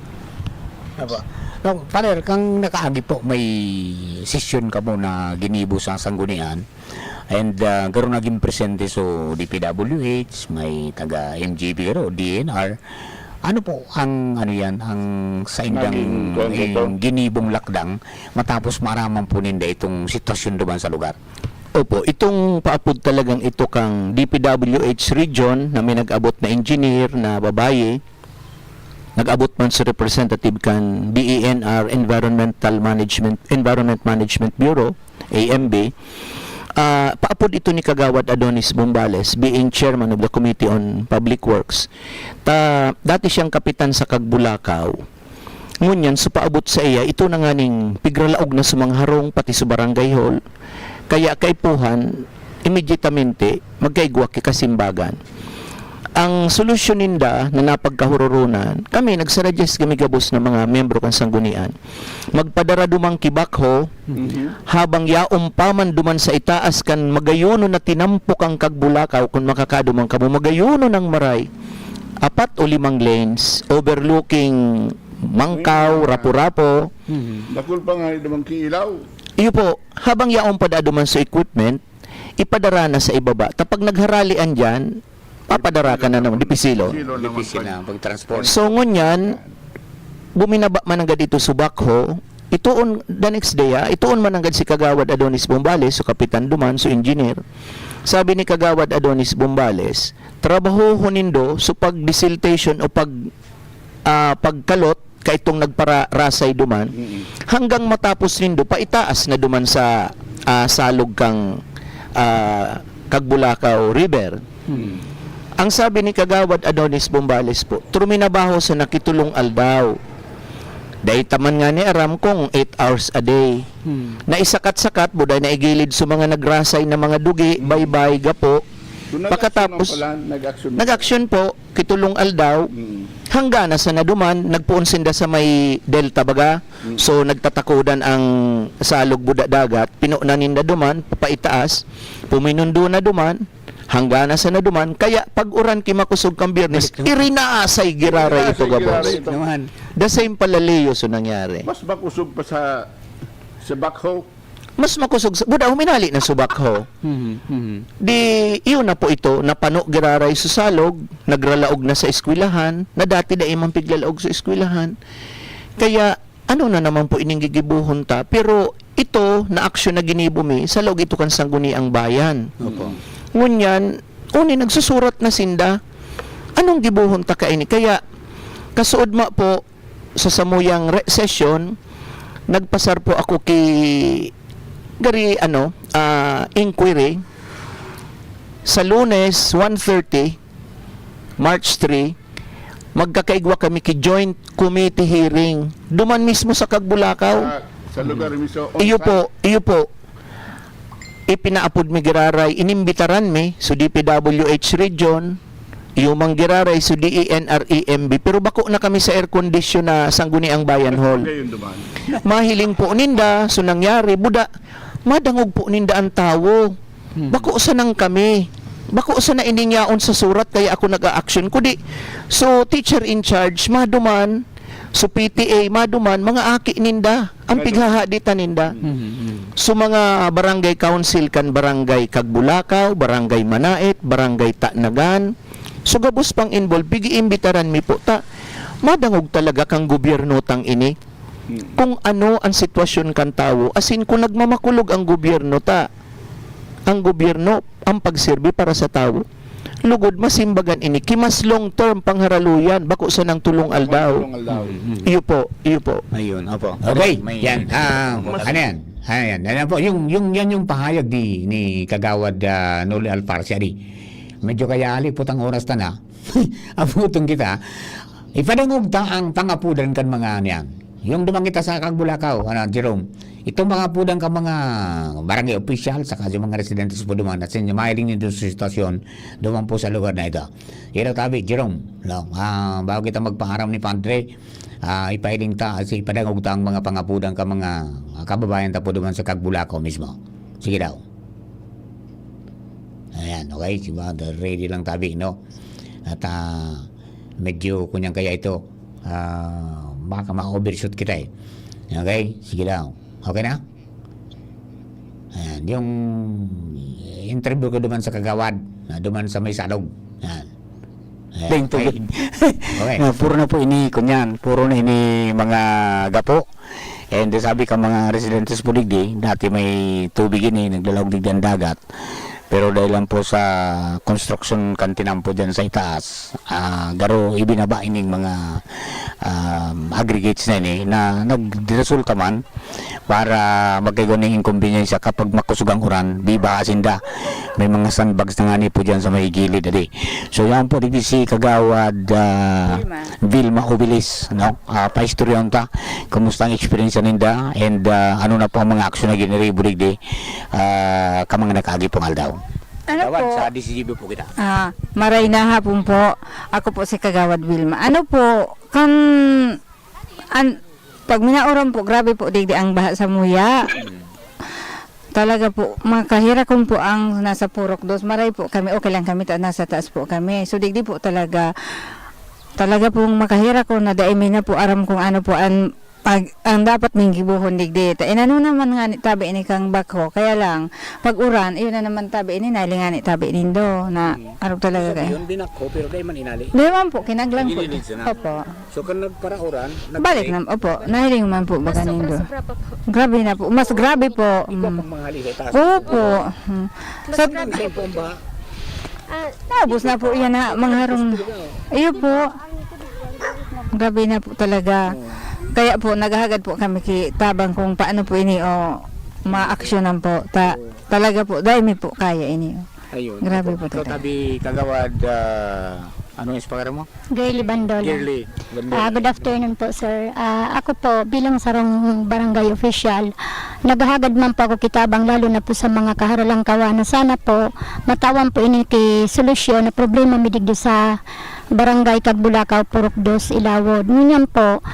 No, Father, kang nakaagi po, may session ka mo na ginibo sa Sanggunian and garo naging presente so DPWH, may taga MGB garo, DNR. Ano po ang ang sa indang ginibong lakdang matapos maraman po ninda itong sitwasyon doon sa lugar? Opo, itong paapod talagang ito kang DPWH region na may nag-abot na engineer na babae, nag-abot man sa representative kan DENR Environment Management Bureau, AMB. paapod ito ni Kagawad Adonis Bombales, being chairman of the Committee on Public Works. Dati siyang kapitan sa Kagbulakaw. Ngunyan, so paabot sa iya, ito na nga ning pigralaog na sumangharong pati sa barangay hall. Kaya kaipuhan, immediatamente, magkaigwa kikasimbagan. Ang solusyon ninda na napagkahururunan, kami nagsaradyes kami gabos ng mga membro kan sanggunian. Magpadara dumang kibakho, habang yaom paman duman sa itaas kan magayuno na tinampok ang Kagbulakaw kung makakadumang kamo magayuno ng maray. 4 o 5 lanes, overlooking Mangkaw, Rapu-Rapo. Bakul pa nga dumang kiilaw. Iyo po, habang yaom padaduman sa equipment, ipadara na sa ibaba. Tapag nagharalian dyan, papadara ka na naman, dipisilo. Difícil na pag-transport. So ngunyan, buminaba man agad ito subakho, ituon the next day, ituon man agad si Kagawad Adonis Bombales, so kapitan duman, so engineer. Sabi ni Kagawad Adonis Bombales, trabaho nindo so pag-desiltation o pagkalot kaitong nagpararasay duman, hanggang matapos nindo, paitaas na duman sa salog kang Kagbulakaw River. Ang sabi ni Kagawad Adonis Bombales po, truminabaho sa nakitulong aldaw. Dahil taman nga ni Aram kong 8 hours a day. Na isakat-sakat, buday na igilid sa mga nagrasay na mga dugi, bye-bye, gapo. Pagkatapos, nag-action po, kitulong aldaw, hangga na sa naduman, nagpuon sinda sa may delta baga, so nagtatakudan ang salog buda dagat, pinuunanin na duman, papaitaas, puminundo na duman, hangga na sa naduman, kaya pag-uran kimakusog kang Biyernes, irinaasay giraray ito gabos. The same palaliyo so nangyari. Mas makusog pa sa bakho. Mas makusog sa buda huminali na subakho. Di iyon na po ito napano giraray sa salog, nagralaog na sa eskwelahan, na dati da imang piglalaog sa eskwelahan. Kaya ano na naman po ining gigibuhon ta, pero ito na aksyon na ginibumi sa loob ito kan sangguni ang bayan. Ngunyan, nagsusurat na sinda, anong gibuhon ta kaini? Kaya, kasuod ma po, sa samuyang session, nagpasar po ako inquiry, sa Lunes, 1:30, March 3, magkakaigwa kami ki joint committee hearing, duman mismo sa Kagbulakaw. Sa lugar mismo. Iyo po, ipinaapod mi giraray, inimbitaran mi so DPWH region, yung mang giraray so DENREMB, pero bako na kami sa air condition na sangguniang bayan hall. Mahiling po ninda, so nangyari, buda, madangog po ninda ang tawo. Bako sa nang kami. Bako sa na ininyaon sa surat, kaya ako nag-a-action ko di. So teacher in charge, maduman, so PTA, maduman, mga aki ninda, ang pighahadita ninda. So mga barangay council kan barangay Kagbulakaw, barangay Manait, barangay Tanagan, so gabos pang involved, bigi-imbitaran mi po ta, madangog talaga kang gobyerno tang ini. Kung ano ang sitwasyon kan tao, asin kung nagmamakulog ang gobyerno ta, ang gobyerno ang pagserbi para sa tao. Lugod masimbagan ini kimas long term pangharaluyan bako sa nang tulong aldaw. Iyo po. Ayun, opo. Okay, yan. Ano yan po, yung pahayag ni Kagawad Noli Alparcia di. Medyo kaya ali po tang oras ta na. Abutong kita. Ipadangog ta ang pangapudan kan mga niyan. Yung dumang kita sa Kagbulakaw, Jerome. Itong mga pudan ka mga barangay official saka yung mga residentes po duman at sinyamayling nito sa sitwasyon duman po sa lugar na ito. Ito tabi, Jerome, bago kita magpangaram ni Pandre, ipailing ta kasi ipadangog ta ang mga pangapudan ka mga kababayan ta po duman sa Kagbulakaw mismo. Sige daw. Ayan, okay, diba? Ready lang tabi, no? At medyo kunyang kaya ito, baka maka-overshoot kita eh. Okay, sige daw. Okay na? Ayan, yung interview ko duman sa Kagawad, duman sa may salog. Ayan. Okay. Puro na po ini kunyan, puro na ini mga gapo. And sabi ka mga residentes po digdi, dati may tubig ini, naglalawag digdi ang dagat. Pero dahil lang po sa construction kantinam po dyan sa itaas, garo ibinaba ining mga aggregates na ini na nagresulta man para magkaganing inconvenience kapag makusugang uran biba asinda may mga sandbags na nga ni po dyan sa may gilid adi. So yan po dito si Kagawad Vilma Obilis, no? Paistoryon ta kumusta ang experience ninda and ano na po ang mga aksyon na giniribo digdi kamang nakagi pong aldaw. Ano Kagawad, po? sa DCGB po kita. Maray na hapon po. Ako po si Kagawad Vilma. Ano po, pag minauran po, grabe po digdi ang baha sa muya. Talaga po, makahira kung po ang nasa Purok 2. Maray po kami, okay lang kami, nasa taas po kami. So digdi po talaga pong makahira ko na daimi na po aram kung ano po ang dapat ming gibuhon digdi. Inano naman nga ni tabi ini kang bako. Kaya lang pag uran, iyon na naman tabi ini nalingan ni tabi nindo na ano talaga kayo. Yun din ako pero dahil man inali. Diyan po kinaglang po. Gilid na. Opo. So kung nagparauran, Balik na, opo. Nahiling man po baga nindo. Grabe na po. Mas grabe po. mga hali sa taas. Opo. So, po ang baha. naubos na po yan na mga harong. Iyo po. Grabe na po talaga. Kaya po naghahagad po kami tabang kung paano po ini ma-aksyonan po. Talaga po dahil po kaya ini. Ayun. Grabe po Ikaw talaga. tabi Kagawad, ano yung pangalan mo? Girly Bandola. Girly. Good afternoon po, sir. Ako po, bilang sarong barangay official, naghahagad man po ako kitabang lalo na po sa mga kaharalang kawanan. Sana po, matawan po ini kay solusyon na problema midigdi sa barangay Kagbulakaw, Purok 2, Ilawod. Ngunyan po,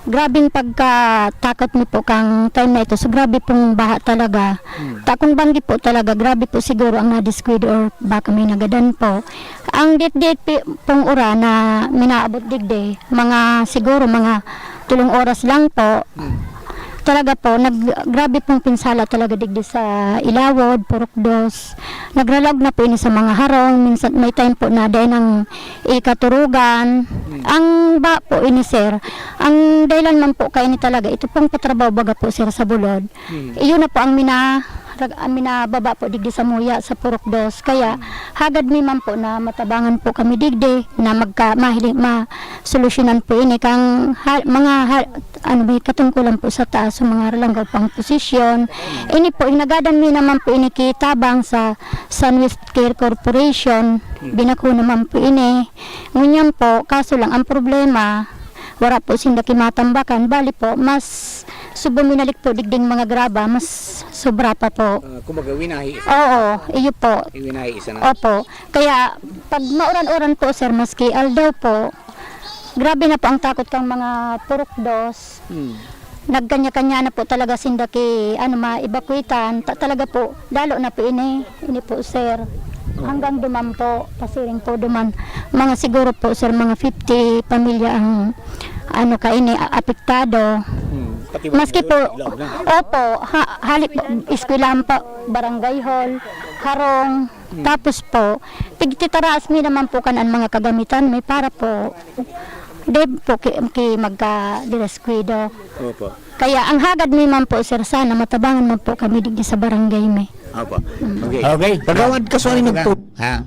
grabing pagkatakot mo po kang time na ito. So grabe pong baha talaga. Takong banggi po talaga. Grabe po siguro ang na-disquid or baka may nagadan po. Ang dit-dit pong ura na minaabot digdi, siguro mga 3 oras lang po. Talaga po, grabe pong pinsala talaga digdi sa Ilawod, Purok 2. Nagralag na po ini sa mga harong. Minsan may time po na dahil ng ikaturugan. Ang ba po ini, sir, ang dahilan man po kayo ni talaga, ito pong patrabaho baga po, sir, sa bulod. Iyon na po ang minababa po digdi sa muya sa Purok 2. Kaya hagad mi man po na matabangan po kami digdi na solusyonan po ini kang may katungkulan po sa taas sa mga langgaw pang posisyon. Ini po inagadan mi naman po ini kitabang sa Sunwest Care Corporation. Binako naman po ini. Ngunyan po, kaso lang ang problema, wala po sindaki matambakan. Bali po, mas subuminalik po digding mga graba, mas sobra pa po. Kumbaga winahi. Oo, iyo po. Winahi isa na. Opo. Kaya pag mauran-uran po, sir, maski aldaw po, grabe na po ang takot kang mga Purok 2. Nagkanya-kanya na po talaga sindaki ma-evacuitan. Talaga po, dalo na po ini po, sir. Hanggang duman po, pasiring po duman. Mga siguro po, sir, mga 50 pamilya ang apektado. Maski po, opo, halik eskwelahan pa, barangay hall, harong, tapos po, tigtitaraas mi naman po kanan mga kagamitan, may para po, di po magka-diresquido. Opo. Kaya ang hagad mi man po, sir, sana matabangan man po kami digdi sa barangay may. Opo. Okay. Kagawad kaswali nagpo.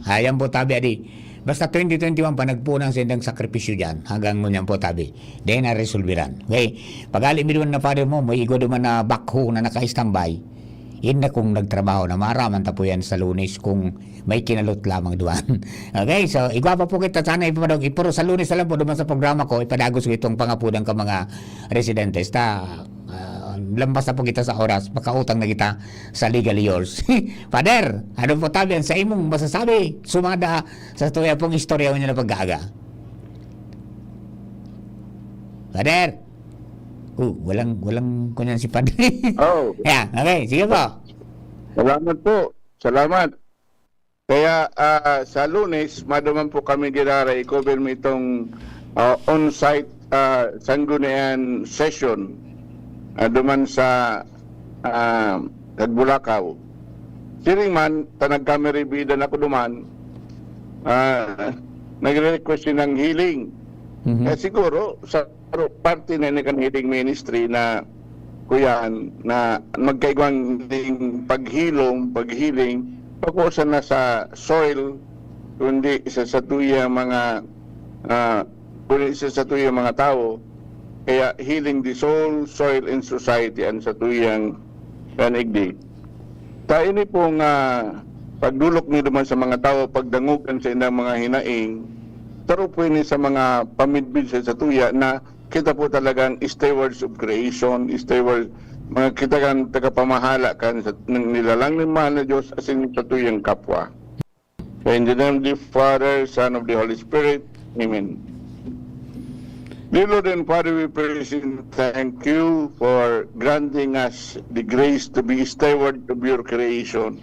Ayan po tabi adi. Basta 2021 pa nagpunang sindang sakripisyo dyan hanggang ngunyan po tabi. Dahil na-resolveran. Okay. Pag-ali mi naman na father mo, may igo naman na backhoe na naka-standby. Yun na kung nagtrabaho na maraman tapo yan sa Lunes kung may kinalot lamang duwan. Okay, so igwapa po kita sana ipapadog. Ipuro sa Lunes na lang po duman sa programa ko, ipadagos ko itong pangapudang ka mga residentes. Lampas na po kita sa oras, makautang na kita sa Legal Yours. Father, ano po tabi sa imong masasabi? Sumada sa tuya pong istorya niyo na pag-aaga. Father, walang kunyan si Padre. Oh. Yeah, okay, sige po. Salamat po. Salamat. Kaya sa Lunes, maduman po kami girara i-cover mo itong on-site sanggunian session duman sa Kagbulakaw. Siring man, tanag kami rebidan ako duman, nagre-request ng healing. Siguro, sa parte na kan healing ministry na kuyan na magkaigwang ding paghealing, pag-usan na sa soil, kundi isa sa tuya mga tao, kaya healing the soul, soil, and society ang sa tuyang kanigdi. Ta ini pong pagdulok niyo naman sa mga tao, pagdangugan sa inang mga hinaing, taro po ini sa mga pamidbid sa tuya na kita po talagang stewards of creation, stewards, mga kita kan tagapamahala kan sa nilalang ni mahal na Diyos asin sa tuyang kapwa. In the name of the Father, Son of the Holy Spirit, Amen. Dear Lord and Father, we praise and thank you for granting us the grace to be steward of your creation,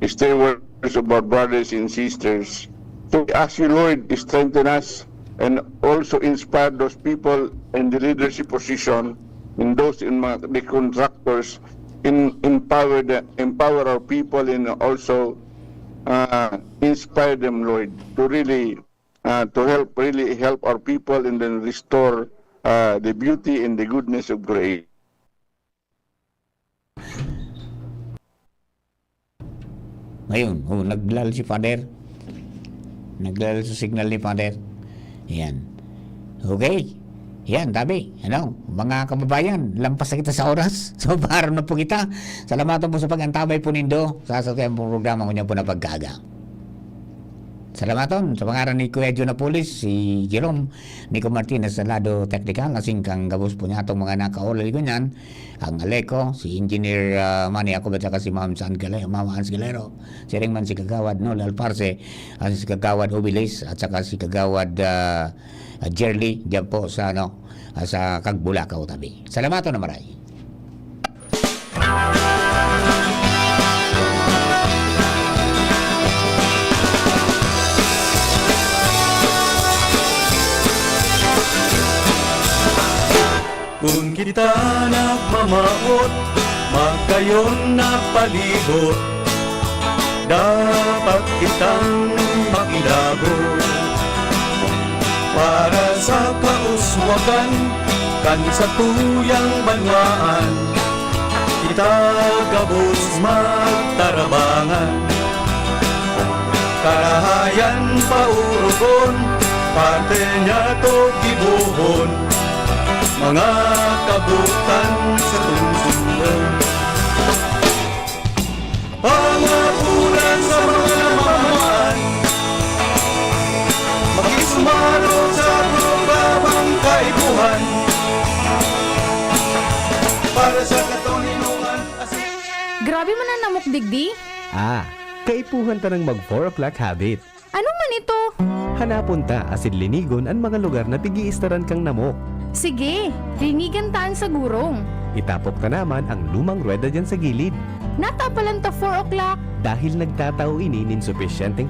stewards of our brothers and sisters. So we ask you, Lord, strengthen us and also inspire those people in the leadership position, in those in the contractors, empower our people and also inspire them, Lord, to really help our people and then restore the beauty and the goodness of grace. Ngayon, naglal si Father. Naglal sa signal ni Father. Yan. Okay. Yan, tabi. Ano, mga kababayan, lampas na kita sa oras. So, para na po kita. Salamatan po sa pag-antabay po nindo sa sasakyan po programa ko niya po na pagkaga. Salamaton sa pangaran ni Kuya John Napolis, si Jerome Nico Martinez sa lado technical, kasing kang gabos po niya itong mga nakaulay ko niyan, ang Aleco, si Engineer Manny ako at saka si Ma'am Hans Galero, si Ringman si Kagawad Noel Alparse, si Kagawad Obilis at saka si Kagawad Jerly diyan po sa sa Kagbulakaw tabi. Salamaton na maray. Kung kita nagmamaot, magkayon na palibot, dapat kitang makilago. Para sa kauswagan, kan sa tuyang banwaan, kita gabos magtarabangan. Karahayan paurugon, parte niya to gibuhon, mga kabutan sa tungsungan. Pangapunan sa mga namamaan, makisumano sa programang kaibuhan, para sa katoninungan. Grabe man ang namok digdi. Kaipuhan ta ng mag 4 o'clock habit. Ano man ito? Hanapon ta asin linigon ang mga lugar na tigiistaran kang namok. Sige, linigan taan sa gurong. Itapok ta naman ang lumang rueda dyan sa gilid. Natapalan ta 4 o'clock. Dahil nagtatao ini nin sufisyenteng